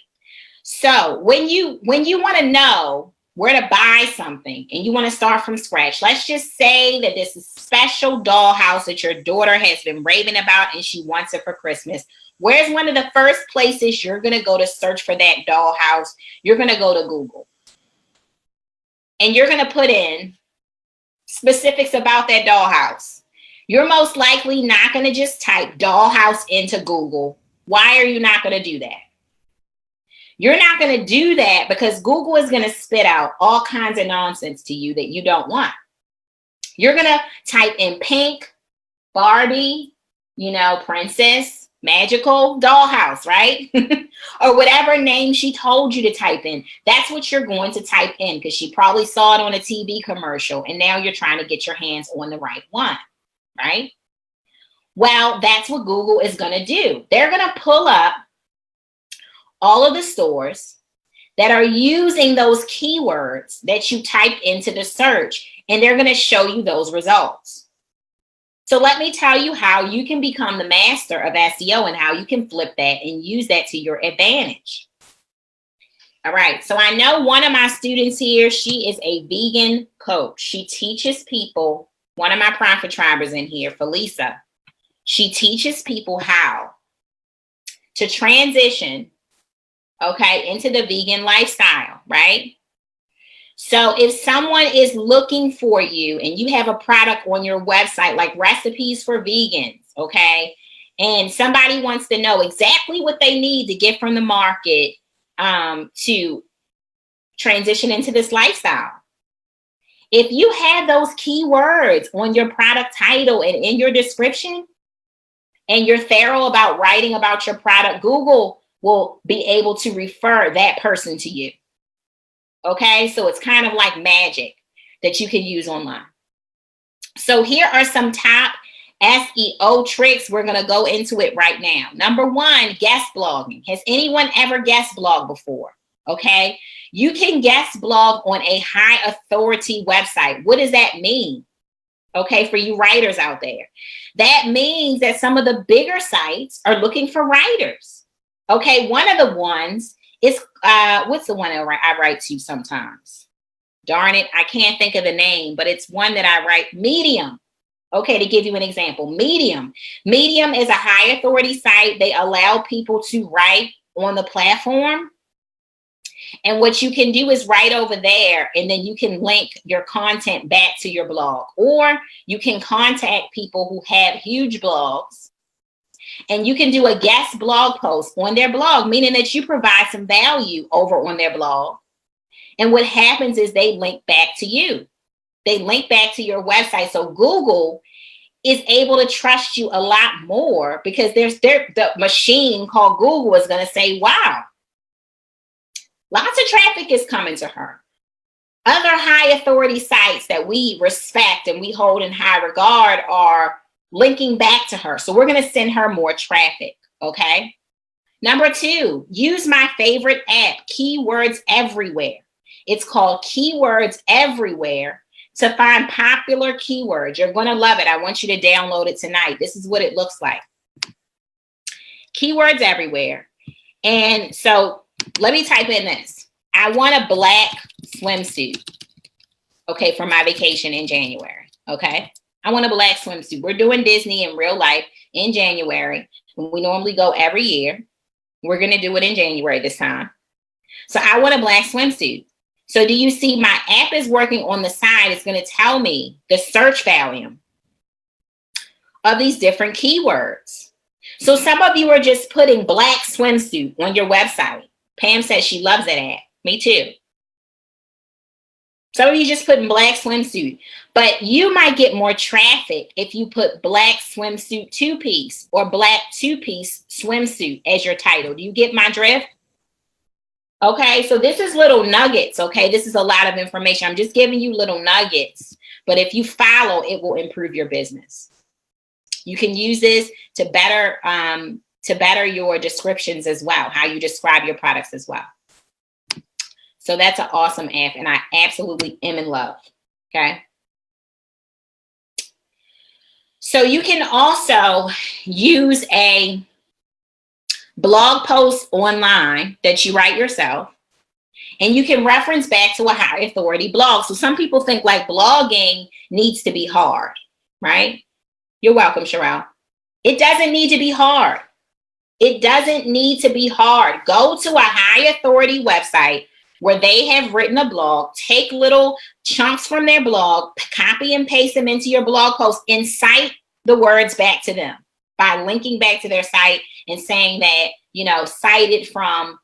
So when you want to know where to buy something and you want to start from scratch, let's just say that this is special dollhouse that your daughter has been raving about and she wants it for Christmas. Where's one of the first places you're going to go to search for that dollhouse? You're going to go to Google. And you're going to put in specifics about that dollhouse. You're most likely not going to just type dollhouse into Google. Why are you not going to do that? You're not going to do that because Google is going to spit out all kinds of nonsense to you that you don't want. You're going to type in pink, Barbie, princess, magical, dollhouse, right? Or whatever name she told you to type in. That's what you're going to type in because she probably saw it on a TV commercial and now you're trying to get your hands on the right one, right? Well, that's what Google is going to do. They're going to pull up all of the stores that are using those keywords that you type into the search, and they're going to show you those results. So let me tell you how you can become the master of SEO and how you can flip that and use that to your advantage. All right. So I know one of my students here, she is a vegan coach. She teaches people, one of my Profit Tribers in here, Felisa, she teaches people how to transition into the vegan lifestyle, right? So if someone is looking for you and you have a product on your website, like recipes for vegans, okay, and somebody wants to know exactly what they need to get from the market to transition into this lifestyle. If you have those keywords on your product title and in your description, and you're thorough about writing about your product, Google will be able to refer that person to you. Okay, so it's kind of like magic that you can use online. So here are some top SEO tricks. We're going to go into it right now. Number 1, guest blogging. Has anyone ever guest blogged before? Okay, you can guest blog on a high authority website. What does that mean? Okay, for you writers out there, that means that some of the bigger sites are looking for writers. Okay, one of the ones is, what's the one I write to sometimes? Darn it, I can't think of the name, but it's one that I write, Medium. Okay, to give you an example, Medium. Medium is a high authority site. They allow people to write on the platform. And what you can do is write over there, and then you can link your content back to your blog. Or you can contact people who have huge blogs, and you can do a guest blog post on their blog, meaning that you provide some value over on their blog. And what happens is they link back to you. They link back to your website. So Google is able to trust you a lot more because the machine called Google is going to say, wow, lots of traffic is coming to her. Other high authority sites that we respect and we hold in high regard are linking back to her. So we're going to send her more traffic. Okay. Number 2, use my favorite app, Keywords Everywhere. It's called Keywords Everywhere to find popular keywords. You're going to love it. I want you to download it tonight. This is what it looks like. Keywords Everywhere. And so let me type in this. I want a black swimsuit, okay, for my vacation in January, okay? I want a black swimsuit. We're doing Disney in real life in January. We normally go every year. We're going to do it in January this time. So I want a black swimsuit. So do you see my app is working on the side? It's going to tell me the search volume of these different keywords. So some of you are just putting black swimsuit on your website. Pam says she loves that app. Me too. Some of you just put in black swimsuit, but you might get more traffic if you put black swimsuit two-piece or black two-piece swimsuit as your title. Do you get my drift? Okay, so this is little nuggets, okay? This is a lot of information. I'm just giving you little nuggets, but if you follow, it will improve your business. You can use this to better your descriptions as well, how you describe your products as well. So that's an awesome app, and I absolutely am in love, okay? So you can also use a blog post online that you write yourself, and you can reference back to a high authority blog. So some people think like blogging needs to be hard, right? You're welcome, Sherelle. It doesn't need to be hard. It doesn't need to be hard. Go to a high authority website where they have written a blog, take little chunks from their blog, copy and paste them into your blog post, and cite the words back to them by linking back to their site and saying that, you know, cited from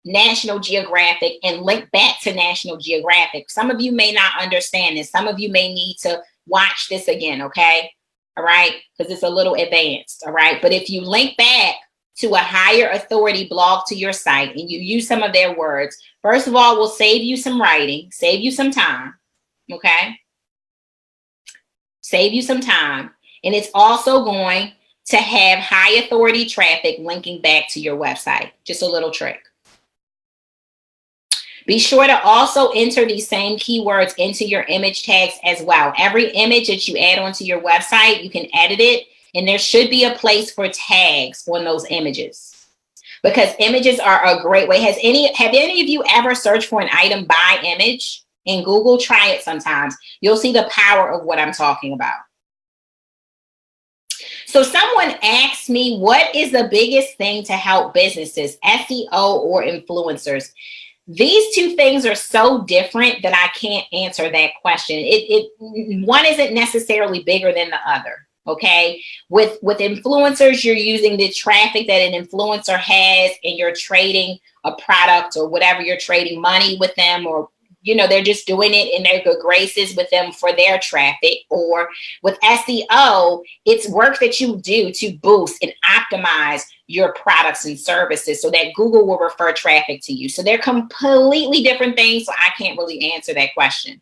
National Geographic and link back to National Geographic. Some of you may not understand this. Some of you may need to watch this again, okay? All right, because it's a little advanced, all right? But if you link back to a higher authority blog to your site and you use some of their words, first of all, we'll save you some writing, save you some time, okay? Save you some time. And it's also going to have high authority traffic linking back to your website. Just a little trick. Be sure to also enter these same keywords into your image tags as well. Every image that you add onto your website, you can edit it, and there should be a place for tags on those images, because images are a great way. Have any of you ever searched for an item by image in Google? Try it sometimes. You'll see the power of what I'm talking about. So someone asked me, what is the biggest thing to help businesses, SEO or influencers? These two things are so different that I can't answer that question. One isn't necessarily bigger than the other. Okay, with influencers, you're using the traffic that an influencer has, and you're trading a product or whatever. You're trading money with them, or you know, they're just doing it in their good graces with them for their traffic. Or with SEO, it's work that you do to boost and optimize your products and services so that Google will refer traffic to you. So they're completely different things. So I can't really answer that question.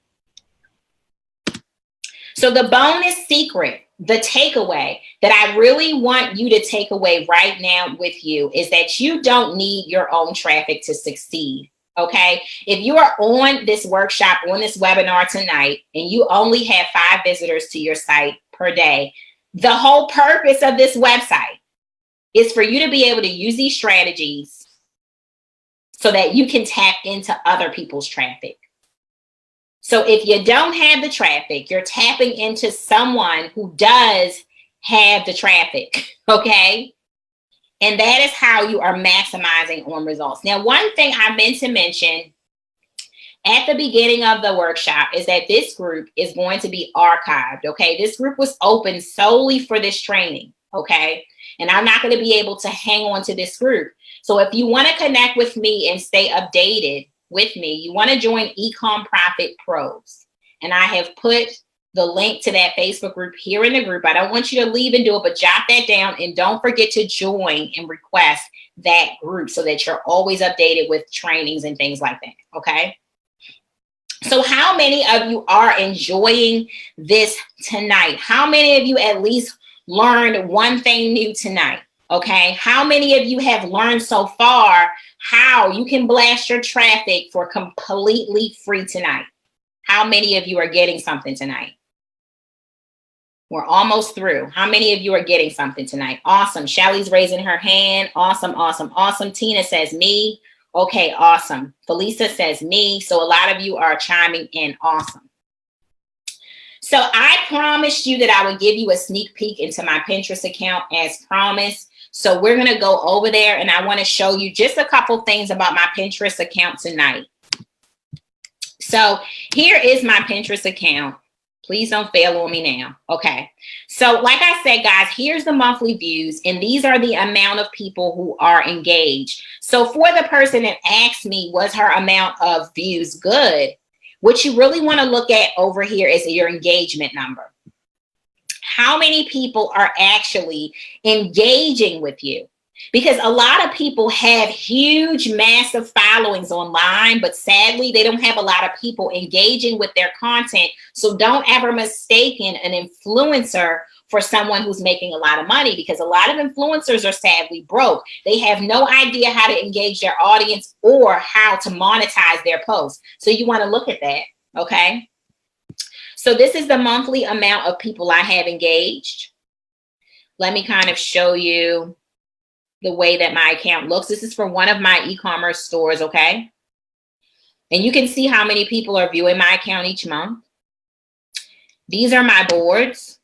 So the bonus secret, the takeaway that I really want you to take away right now with you is that you don't need your own traffic to succeed. Okay. If you are on this workshop, on this webinar tonight, and you only have 5 visitors to your site per day, the whole purpose of this website is for you to be able to use these strategies so that you can tap into other people's traffic. So if you don't have the traffic, you're tapping into someone who does have the traffic, okay? And that is how you are maximizing on results. Now, one thing I meant to mention at the beginning of the workshop is that this group is going to be archived, okay? This group was open solely for this training, okay? And I'm not going to be able to hang on to this group. So if you want to connect with me and stay updated with me, you want to join Ecom Profit Pros. And I have put the link to that Facebook group here in the group. I don't want you to leave and do it, but jot that down and don't forget to join and request that group so that you're always updated with trainings and things like that, okay? So how many of you are enjoying this tonight? How many of you at least learned one thing new tonight, okay? How many of you have learned so far how you can blast your traffic for completely free tonight? How many of you are getting something tonight? We're almost through. How many of you are getting something tonight? Awesome. Shelly's raising her hand. Awesome, awesome, awesome. Tina says me. Okay, awesome. Felisa says me. So a lot of you are chiming in. Awesome. So I promised you that I would give you a sneak peek into my Pinterest account as promised. So we're going to go over there and I want to show you just a couple things about my Pinterest account tonight. So here is my Pinterest account. Please don't fail on me now. Okay. So like I said, guys, here's the monthly views, and these are the amount of people who are engaged. So for the person that asked me, was her amount of views good? What you really want to look at over here is your engagement number. How many people are actually engaging with you? Because a lot of people have huge, massive followings online, but sadly, they don't have a lot of people engaging with their content. So don't ever mistake an influencer for someone who's making a lot of money, because a lot of influencers are sadly broke. They have no idea how to engage their audience or how to monetize their posts. So you want to look at that, okay? So this is the monthly amount of people I have engaged. Let me kind of show you the way that my account looks. This is for one of my e-commerce stores, okay? And you can see how many people are viewing my account each month. These are my boards.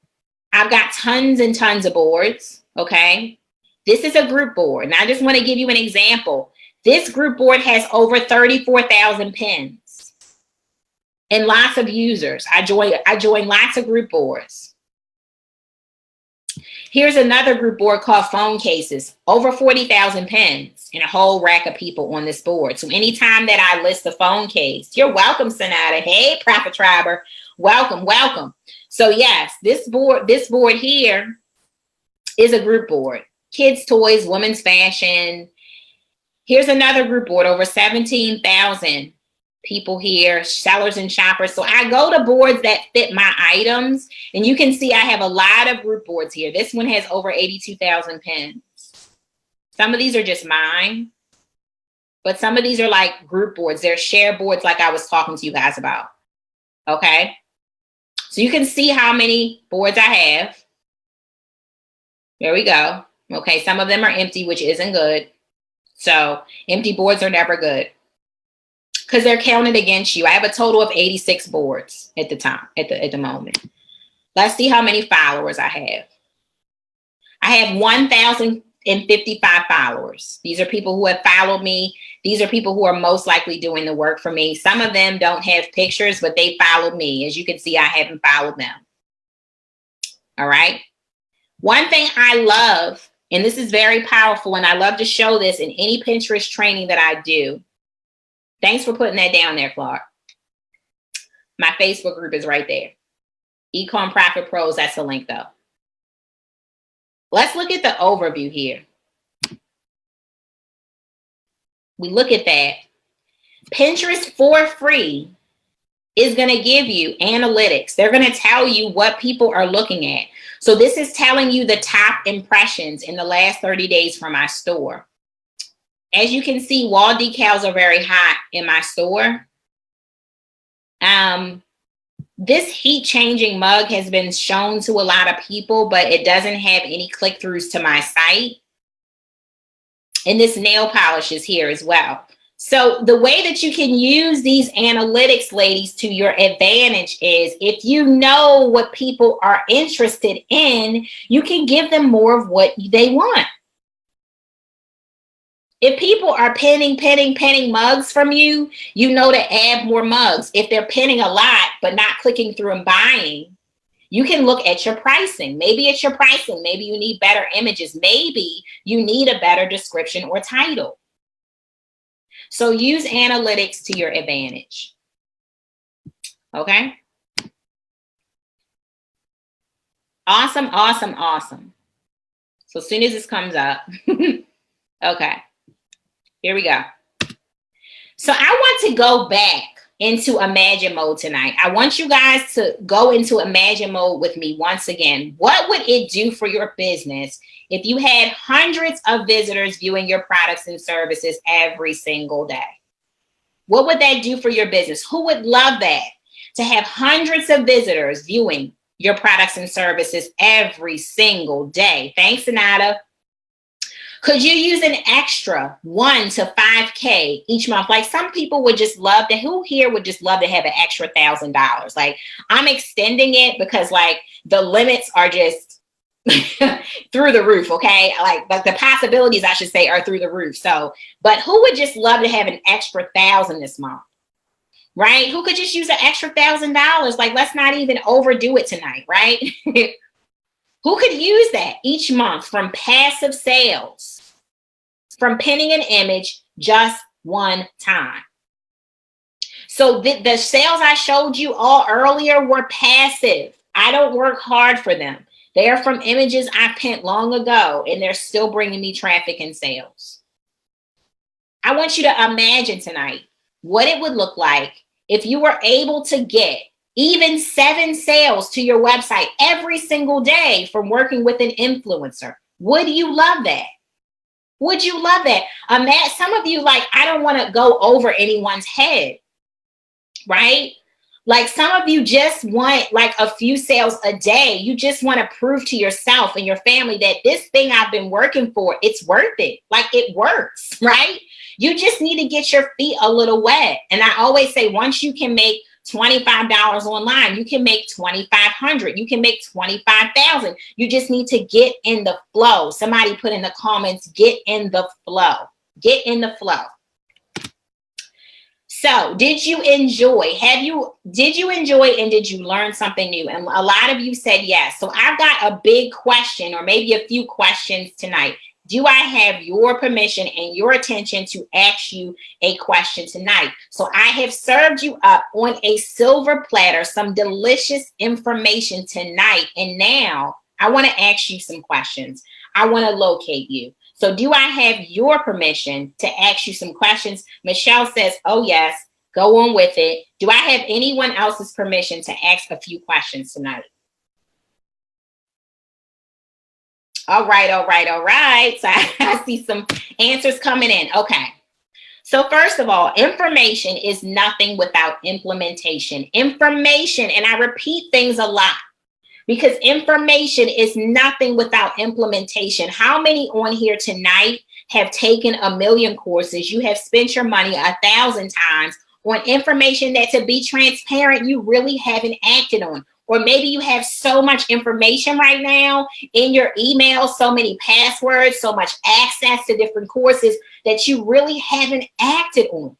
I've got tons and tons of boards, okay? This is a group board. And I just want to give you an example. This group board has over 34,000 pins and lots of users. I join lots of group boards. Here's another group board called Phone Cases, over 40,000 pins and a whole rack of people on this board. So anytime that I list the phone case, you're welcome, Sonata. Hey, Prophet Triber, welcome, welcome. So yes, this board here is a group board. Kids' toys, women's fashion. Here's another group board, over 17,000 people here, sellers and shoppers. So I go to boards that fit my items, and you can see I have a lot of group boards here. This one has over 82,000 pins. Some of these are just mine, but some of these are like group boards. They're share boards like I was talking to you guys about, okay? So you can see how many boards I have. There we go. Okay, some of them are empty, which isn't good. So empty boards are never good because they're counted against you. I have a total of 86 boards at the moment. Let's see how many followers I have. I have 1,055 followers. These are people who have followed me. These are people who are most likely doing the work for me. Some of them don't have pictures, but they followed me. As you can see, I haven't followed them. All right. One thing I love, and this is very powerful, and I love to show this in any Pinterest training that I do. Thanks for putting that down there, Clark. My Facebook group is right there. Ecom Profit Pros, that's the link though. Let's look at the overview here. We look at that. Pinterest for free is going to give you analytics. They're going to tell you what people are looking at. So this is telling you the top impressions in the last 30 days from my store. As you can see, wall decals are very hot in my store. This heat changing mug has been shown to a lot of people, but it doesn't have any click-throughs to my site. And this nail polish is here as well. So the way that you can use these analytics, ladies, to your advantage is if you know what people are interested in, you can give them more of what they want. If people are penning mugs from you, you know to add more mugs. If they're penning a lot, but not clicking through and buying, you can look at your pricing. Maybe it's your pricing. Maybe you need better images. Maybe you need a better description or title. So use analytics to your advantage. Okay? Awesome, awesome, awesome. So as soon as this comes up, okay, here we go. So I want to go back into Imagine mode tonight. I want you guys to go into Imagine mode with me once again. What would it do for your business if you had hundreds of visitors viewing your products and services every single day? What would that do for your business? Who would love that? To have hundreds of visitors viewing your products and services every single day. Thanks, Sonata. Could you use an extra 1 to 5K each month? Like some people would just love to, who here would just love to have an extra $1,000? Like I'm extending it because like the limits are just through the roof, okay? Like the possibilities, I should say, are through the roof. So, but who would just love to have an extra 1,000 this month? Right? Who could just use an extra $1,000? Like let's not even overdo it tonight, right? Who could use that each month from passive sales, from pinning an image just one time? So So the sales I showed you all earlier were passive. I don't work hard for them. They are from images I pinned long ago, and they're still bringing me traffic and sales. I want you to imagine tonight what it would look like if you were able to get even 7 sales to your website every single day from working with an influencer. Would you love that? Would you love that? Some of you, like, I don't want to go over anyone's head, right? Like, some of you just want like a few sales a day. You just want to prove to yourself and your family that this thing I've been working for, it's worth it. Like, it works, right? You just need to get your feet a little wet. And I always say, once you can make $25 online, you can make $2,500, you can make $25,000. You just need to get in the flow. Somebody put in the comments, get in the flow. Get in the flow. So did you enjoy? Did you enjoy and did you learn something new? And a lot of you said yes. So I've got a big question, or maybe a few questions tonight. Do I have your permission and your attention to ask you a question tonight? So I have served you up on a silver platter some delicious information tonight. And now I want to ask you some questions. I want to locate you. So do I have your permission to ask you some questions? Michelle says, oh, yes, go on with it. Do I have anyone else's permission to ask a few questions tonight? All right, all right, all right. So I see some answers coming in. Okay. So first of all, information is nothing without implementation. Information, and I repeat things a lot, because information is nothing without implementation. How many on here tonight have taken 1,000,000 courses? You have spent your money 1,000 times on information that, to be transparent, you really haven't acted on. Or maybe you have so much information right now in your email, so many passwords, so much access to different courses that you really haven't acted on.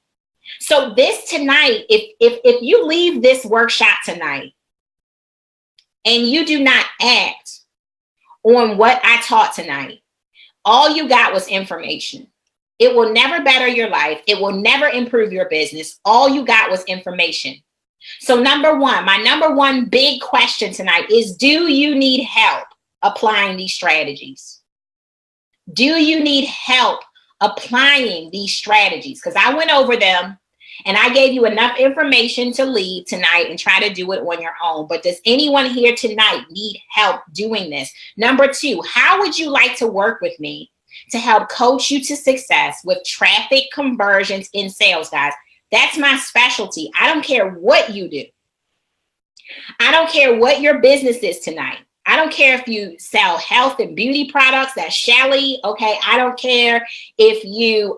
So this tonight, if you leave this workshop tonight and you do not act on what I taught tonight, all you got was information. It will never better your life. It will never improve your business. All you got was information. So number one, my number one big question tonight is, do you need help applying these strategies? Do you need help applying these strategies? Because I went over them and I gave you enough information to leave tonight and try to do it on your own. But does anyone here tonight need help doing this? Number two, how would you like to work with me to help coach you to success with traffic conversions in sales, guys? That's my specialty. I don't care what you do. I don't care what your business is tonight. I don't care if you sell health and beauty products, that's Shelly. Okay. I don't care if you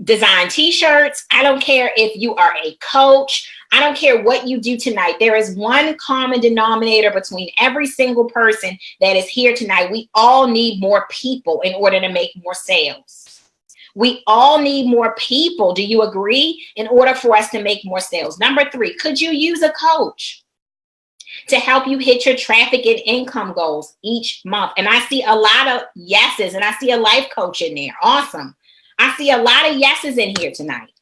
design t-shirts. I don't care if you are a coach. I don't care what you do tonight. There is one common denominator between every single person that is here tonight. We all need more people in order to make more sales. We all need more people. Do you agree? In order for us to make more sales. Number three, could you use a coach to help you hit your traffic and income goals each month? And I see a lot of yeses, and I see a life coach in there. Awesome. I see a lot of yeses in here tonight.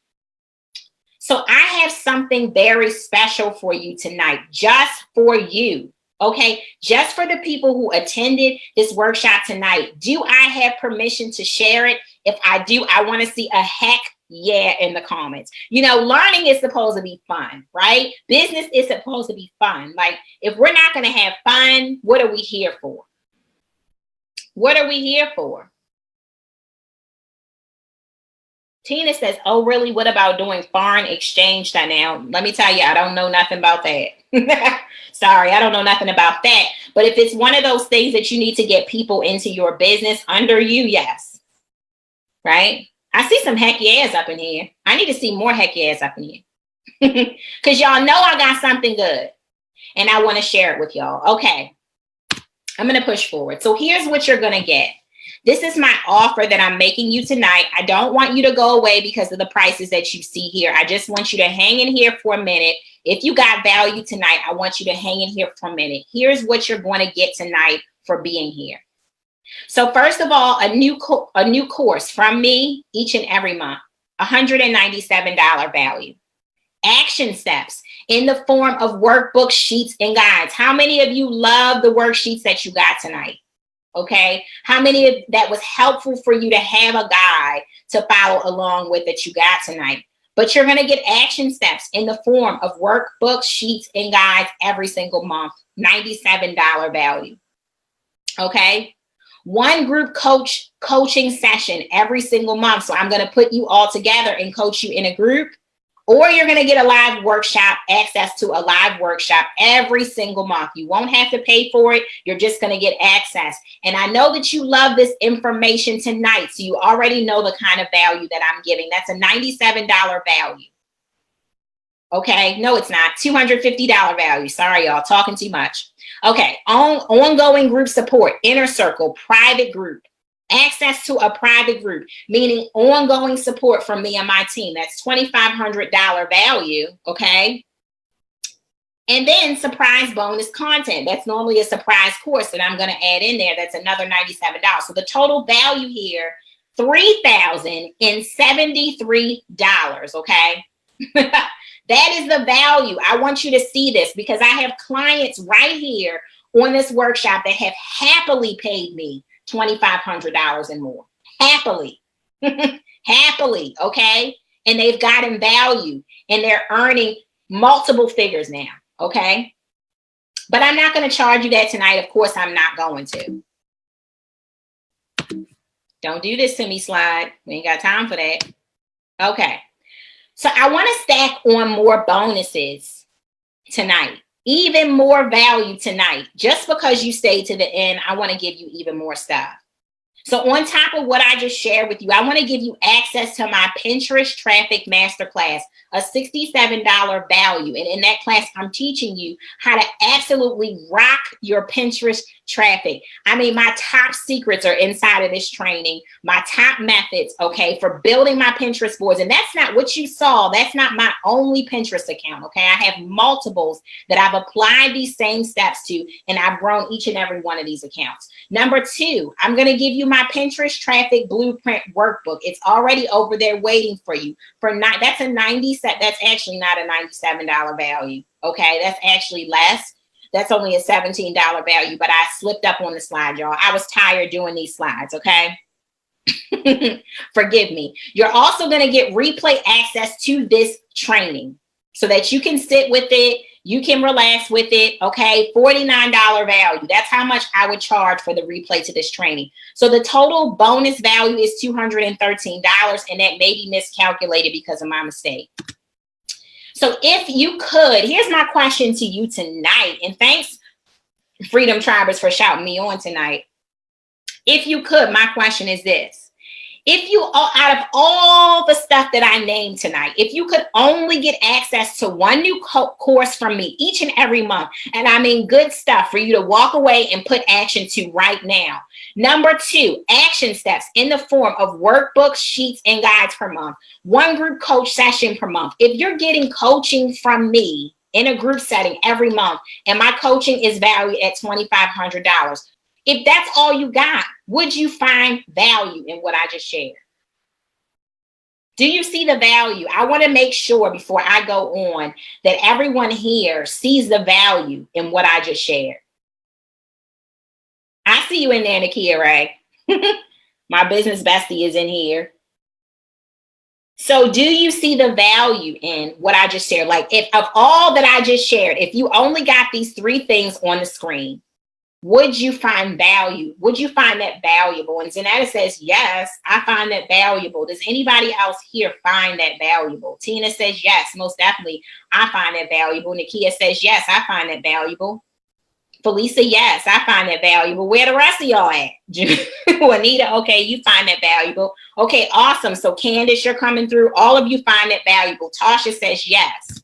So I have something very special for you tonight, just for you. Okay, just for the people who attended this workshop tonight. Do I have permission to share it? If I do, I want to see a heck yeah in the comments. You know, learning is supposed to be fun, right? Business is supposed to be fun. Like, if we're not going to have fun, what are we here for? What are we here for? Tina says, oh, really? What about doing foreign exchange now? Let me tell you, I don't know nothing about that. Sorry, I don't know nothing about that. But if it's one of those things that you need to get people into your business under you, yes. Right? I see some heck yes up in here. I need to see more heck yes up in here. Because y'all know I got something good. And I want to share it with y'all. Okay. I'm going to push forward. So here's what you're going to get. This is my offer that I'm making you tonight. I don't want you to go away because of the prices that you see here. I just want you to hang in here for a minute. If you got value tonight, I want you to hang in here for a minute. Here's what you're going to get tonight for being here. So first of all, a new course from me each and every month. $197 value. Action steps in the form of workbooks, sheets, and guides. How many of you love the worksheets that you got tonight? Okay. How many of that was helpful for you to have a guide to follow along with that you got tonight? But you're going to get action steps in the form of workbooks, sheets, and guides every single month. $97 value. Okay. One group coaching session every single month. So I'm going to put you all together and coach you in a group. Or you're going to get a live workshop, access to a live workshop every single month. You won't have to pay for it. You're just going to get access. And I know that you love this information tonight. So you already know the kind of value that I'm giving. That's a $97 value. Okay. No, it's not. $250 value. Sorry, y'all. Talking too much. Okay. Ongoing group support, inner circle, private group. Access to a private group, meaning ongoing support from me and my team. That's $2,500 value, okay? And then surprise bonus content. That's normally a surprise course that I'm going to add in there. That's another $97. So the total value here, $3,073, okay? That is the value. I want you to see this because I have clients right here on this workshop that have happily paid me $2,500 and more. Happily. Happily, okay? And they've gotten value and they're earning multiple figures now, okay? But I'm not going to charge you that tonight. Of course, I'm not going to. Don't do this to me, slide. We ain't got time for that. Okay. So I want to stack on more bonuses tonight. Even more value tonight. Just because you stay to the end, I want to give you even more stuff. So on top of what I just shared with you, I want to give you access to my Pinterest Traffic Masterclass, a $67 value. And in that class, I'm teaching you how to absolutely rock your Pinterest traffic. I mean, my top secrets are inside of this training, my top methods, okay, for building my Pinterest boards. And that's not what you saw. That's not my only Pinterest account, okay? I have multiples that I've applied these same steps to, and I've grown each and every one of these accounts. Number two, I'm going to give you my Pinterest Traffic Blueprint Workbook. It's already over there waiting for you. That's a 90 set. That's actually not a $97 value. Okay, that's actually less. That's only a $17 value, but I slipped up on the slide, y'all. I was tired doing these slides, okay? Forgive me. You're also going to get replay access to this training so that you can sit with it. You can relax with it, okay? $49 value. That's how much I would charge for the replay to this training. So the total bonus value is $213, and that may be miscalculated because of my mistake. So if you could, here's my question to you tonight, and thanks, Freedom Tribers, for shouting me on tonight. If you could, my question is this. If you, out of all the stuff that I named tonight, if you could only get access to one new course from me each and every month, and I mean good stuff for you to walk away and put action to right now. Number two, action steps in the form of workbooks, sheets, and guides per month. One group coach session per month. If you're getting coaching from me in a group setting every month, and my coaching is valued at $2,500, if that's all you got, would you find value in what I just shared? Do you see the value? I want to make sure before I go on that everyone here sees the value in what I just shared. I see you in there, Nakia, right? My business bestie is in here. So do you see the value in what I just shared? Like, if of all that I just shared, if you only got these three things on the screen, would you find value? Would you find that valuable? And Zanetta says, yes, I find that valuable. Does anybody else here find that valuable? Tina says, yes, most definitely. I find that valuable. Nakia says, yes, I find that valuable. Felisa, yes, I find that valuable. Where the rest of y'all at? Juanita, okay, you find that valuable. Okay, awesome. So Candace, you're coming through. All of you find that valuable. Tasha says, yes.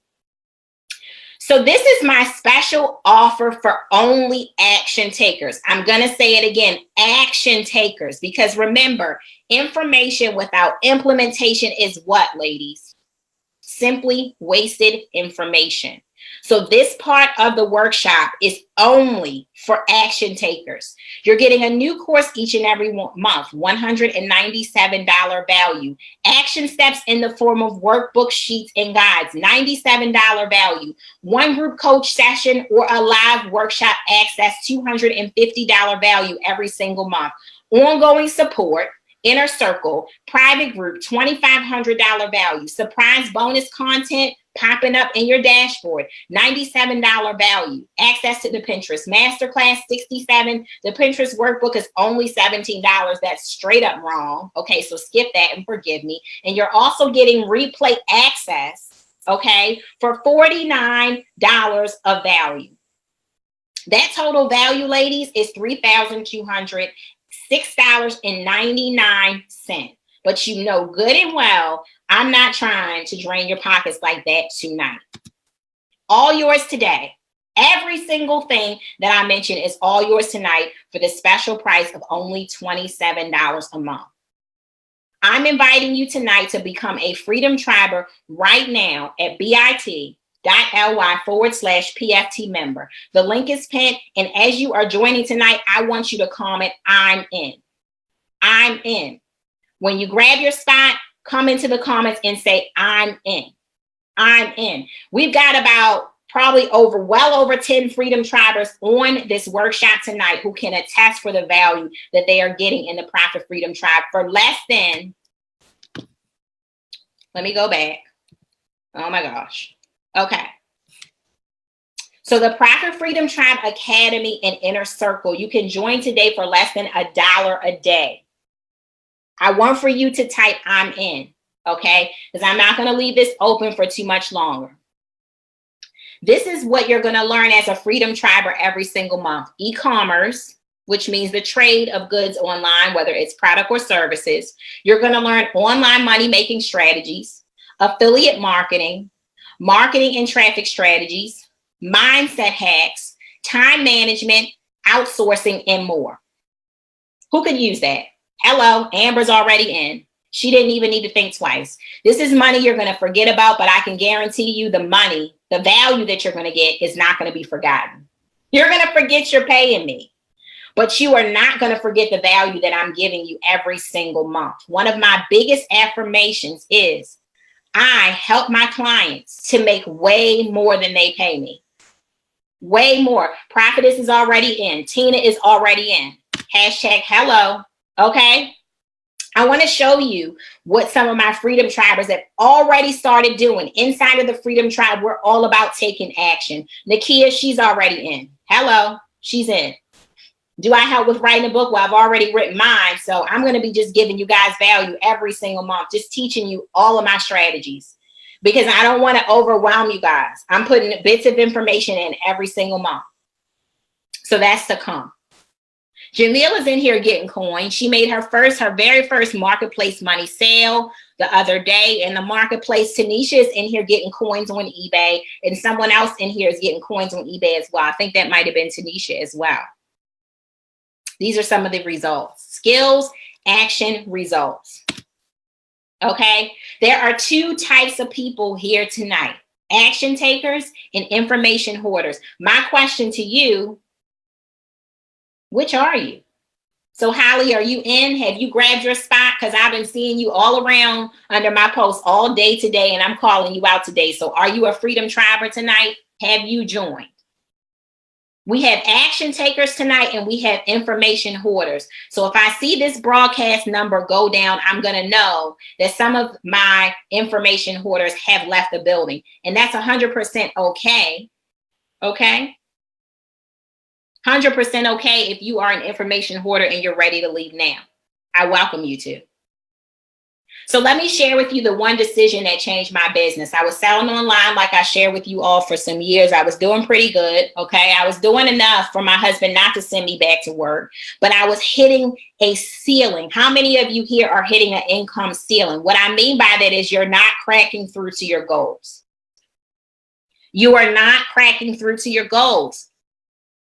So this is my special offer for only action takers. I'm going to say it again, action takers, because remember, information without implementation is what, ladies? Simply wasted information. So this part of the workshop is only for action takers. You're getting a new course each and every month, $197 value. Action steps in the form of workbook sheets and guides, $97 value. One group coach session or a live workshop access, $250 value every single month. Ongoing support, inner circle, private group, $2,500 value. Surprise bonus content popping up in your dashboard, $97 value. Access to the Pinterest Masterclass, $67. The Pinterest workbook is only $17. That's straight up wrong. Okay, so skip that and forgive me. And you're also getting replay access, okay, for $49 of value. That total value, ladies, is $3,206.99. But you know good and well, I'm not trying to drain your pockets like that tonight. All yours today. Every single thing that I mentioned is all yours tonight for the special price of only $27 a month. I'm inviting you tonight to become a Freedom Triber right now at bit.ly/PFT member. The link is pinned. And as you are joining tonight, I want you to comment, I'm in. I'm in. When you grab your spot, come into the comments and say, I'm in. I'm in. We've got about probably well over 10 Freedom Tribers on this workshop tonight who can attest for the value that they are getting in the Profit Freedom Tribe for less than, let me go back. Oh my gosh. Okay. So the Profit Freedom Tribe Academy and Inner Circle, you can join today for less than $1 a day. I want for you to type I'm in, okay? Because I'm not going to leave this open for too much longer. This is what you're going to learn as a Freedom Triber every single month. E-commerce, which means the trade of goods online, whether it's product or services. You're going to learn online money-making strategies, affiliate marketing, marketing and traffic strategies, mindset hacks, time management, outsourcing, and more. Who could use that? Hello, Amber's already in. She didn't even need to think twice. This is money you're going to forget about, but I can guarantee you the money, the value that you're going to get is not going to be forgotten. You're going to forget you're paying me, but you are not going to forget the value that I'm giving you every single month. One of my biggest affirmations is I help my clients to make way more than they pay me. Way more. Prophetess is already in. Tina is already in. Hashtag hello. Okay. I want to show you what some of my Freedom Tribers have already started doing. Inside of the Freedom Tribe, we're all about taking action. Nakia, she's already in. Hello, she's in. Do I help with writing a book? Well, I've already written mine. So I'm going to be just giving you guys value every single month, just teaching you all of my strategies because I don't want to overwhelm you guys. I'm putting bits of information in every single month. So that's to come. Jamila's in here getting coins. She made her very first marketplace money sale the other day in the marketplace. Tanisha is in here getting coins on eBay, and someone else in here is getting coins on eBay as well. I think that might have been Tanisha as well. These are some of the results. Skills, action, results. Okay. There are two types of people here tonight: action takers and information hoarders. My question to you, which are you? So Holly, are you in? Have you grabbed your spot? Because I've been seeing you all around under my posts all day today, and I'm calling you out today. So are you a Freedom Triber tonight? Have you joined? We have action takers tonight, and we have information hoarders. So if I see this broadcast number go down, I'm going to know that some of my information hoarders have left the building, and that's 100% okay. Okay. 100% okay if you are an information hoarder and you're ready to leave now. I welcome you to. So let me share with you the one decision that changed my business. I was selling online, like I shared with you all, for some years. I was doing pretty good. Okay. I was doing enough for my husband not to send me back to work, but I was hitting a ceiling. How many of you here are hitting an income ceiling? What I mean by that is you're not cracking through to your goals. You are not cracking through to your goals.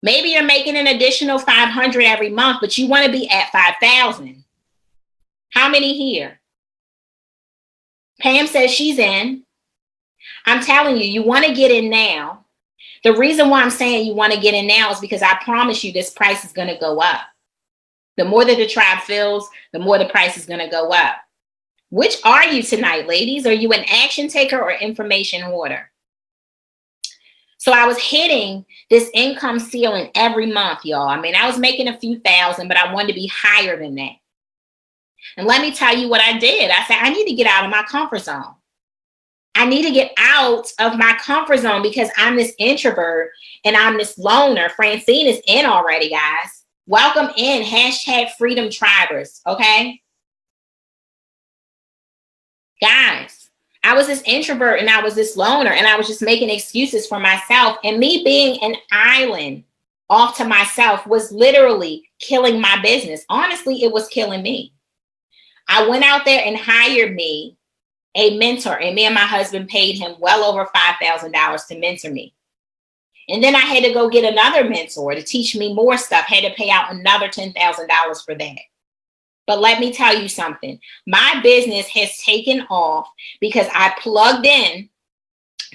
Maybe you're making an additional 500 every month, but you want to be at 5,000. How many here? Pam says she's in. I'm telling you, you want to get in now. The reason why I'm saying you want to get in now is because I promise you this price is going to go up. The more that the tribe fills, the more the price is going to go up. Which are you tonight, ladies? Are you an action taker or information hoarder? So I was hitting this income ceiling every month, y'all. I mean, I was making a few thousand, but I wanted to be higher than that. And let me tell you what I did. I said, I need to get out of my comfort zone. I need to get out of my comfort zone because I'm this introvert and I'm this loner. Francine is in already, guys. Welcome in. Hashtag Freedom Tribers. Okay. Guys, I was this introvert and I was this loner and I was just making excuses for myself. And me being an island off to myself was literally killing my business. Honestly, it was killing me. I went out there and hired me a mentor, and me and my husband paid him well over $5,000 to mentor me. And then I had to go get another mentor to teach me more stuff, had to pay out another $10,000 for that. But let me tell you something. My business has taken off because I plugged in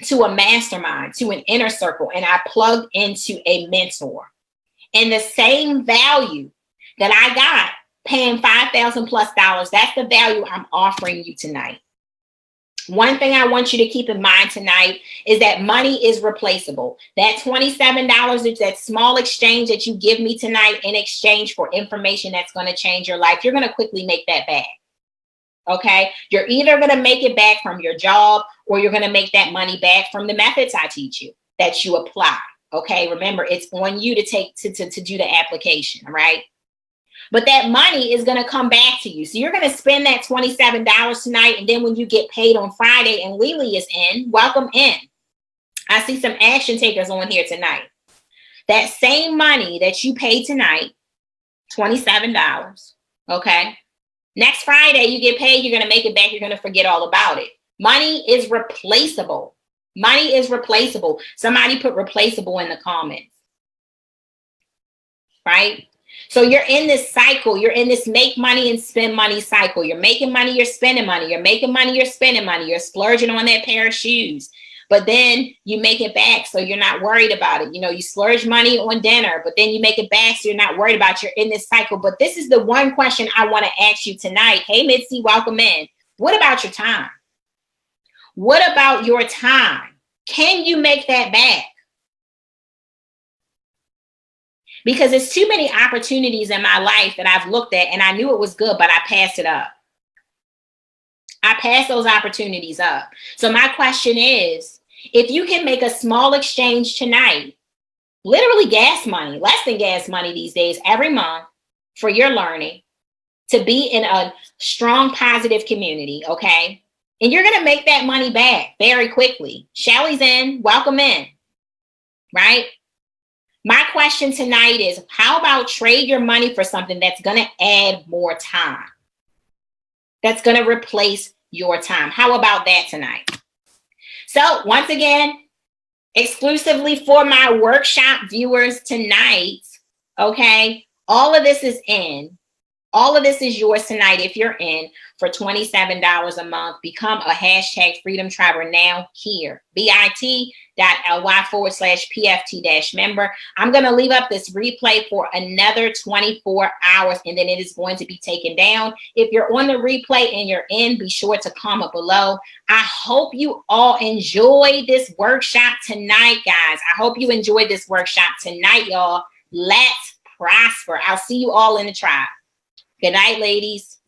to a mastermind, to an inner circle, and I plugged into a mentor. And the same value that I got paying $5,000 plus, that's the value I'm offering you tonight. One thing I want you to keep in mind tonight is that money is replaceable. That $27 is that small exchange that you give me tonight in exchange for information that's going to change your life. You're going to quickly make that back. Okay. You're either going to make it back from your job or you're going to make that money back from the methods I teach you that you apply. Okay. Remember, it's on you to take to do the application. All right. But that money is going to come back to you. So you're going to spend that $27 tonight. And then when you get paid on Friday and Lily is in, welcome in. I see some action takers on here tonight. That same money that you paid tonight, $27. Okay. Next Friday, you get paid. You're going to make it back. You're going to forget all about it. Money is replaceable. Money is replaceable. Somebody put replaceable in the comments. Right? So you're in this cycle. You're in this make money and spend money cycle. You're making money, you're spending money. You're making money, you're spending money. You're splurging on that pair of shoes. But then you make it back, so you're not worried about it. You know, you splurge money on dinner, but then you make it back, so you're not worried about it. You're in this cycle. But this is the one question I want to ask you tonight. Hey, Mitzi, welcome in. What about your time? What about your time? Can you make that back? Because there's too many opportunities in my life that I've looked at and I knew it was good, but I passed it up. I passed those opportunities up. So my question is, if you can make a small exchange tonight, literally gas money, less than gas money these days, every month for your learning, to be in a strong, positive community, okay? And you're going to make that money back very quickly. Shelly's in, welcome in, right? My question tonight is, how about trade your money for something that's going to add more time? That's going to replace your time. How about that tonight? So once again, exclusively for my workshop viewers tonight, okay, all of this is in. All of this is yours tonight if you're in for $27 a month. Become a hashtag Freedom Triber now here. bit.ly/PFT-member. I'm going to leave up this replay for another 24 hours and then it is going to be taken down. If you're on the replay and you're in, be sure to comment below. I hope you all enjoyed this workshop tonight, guys. I hope you enjoyed this workshop tonight, y'all. Let's prosper. I'll see you all in the tribe. Good night, ladies.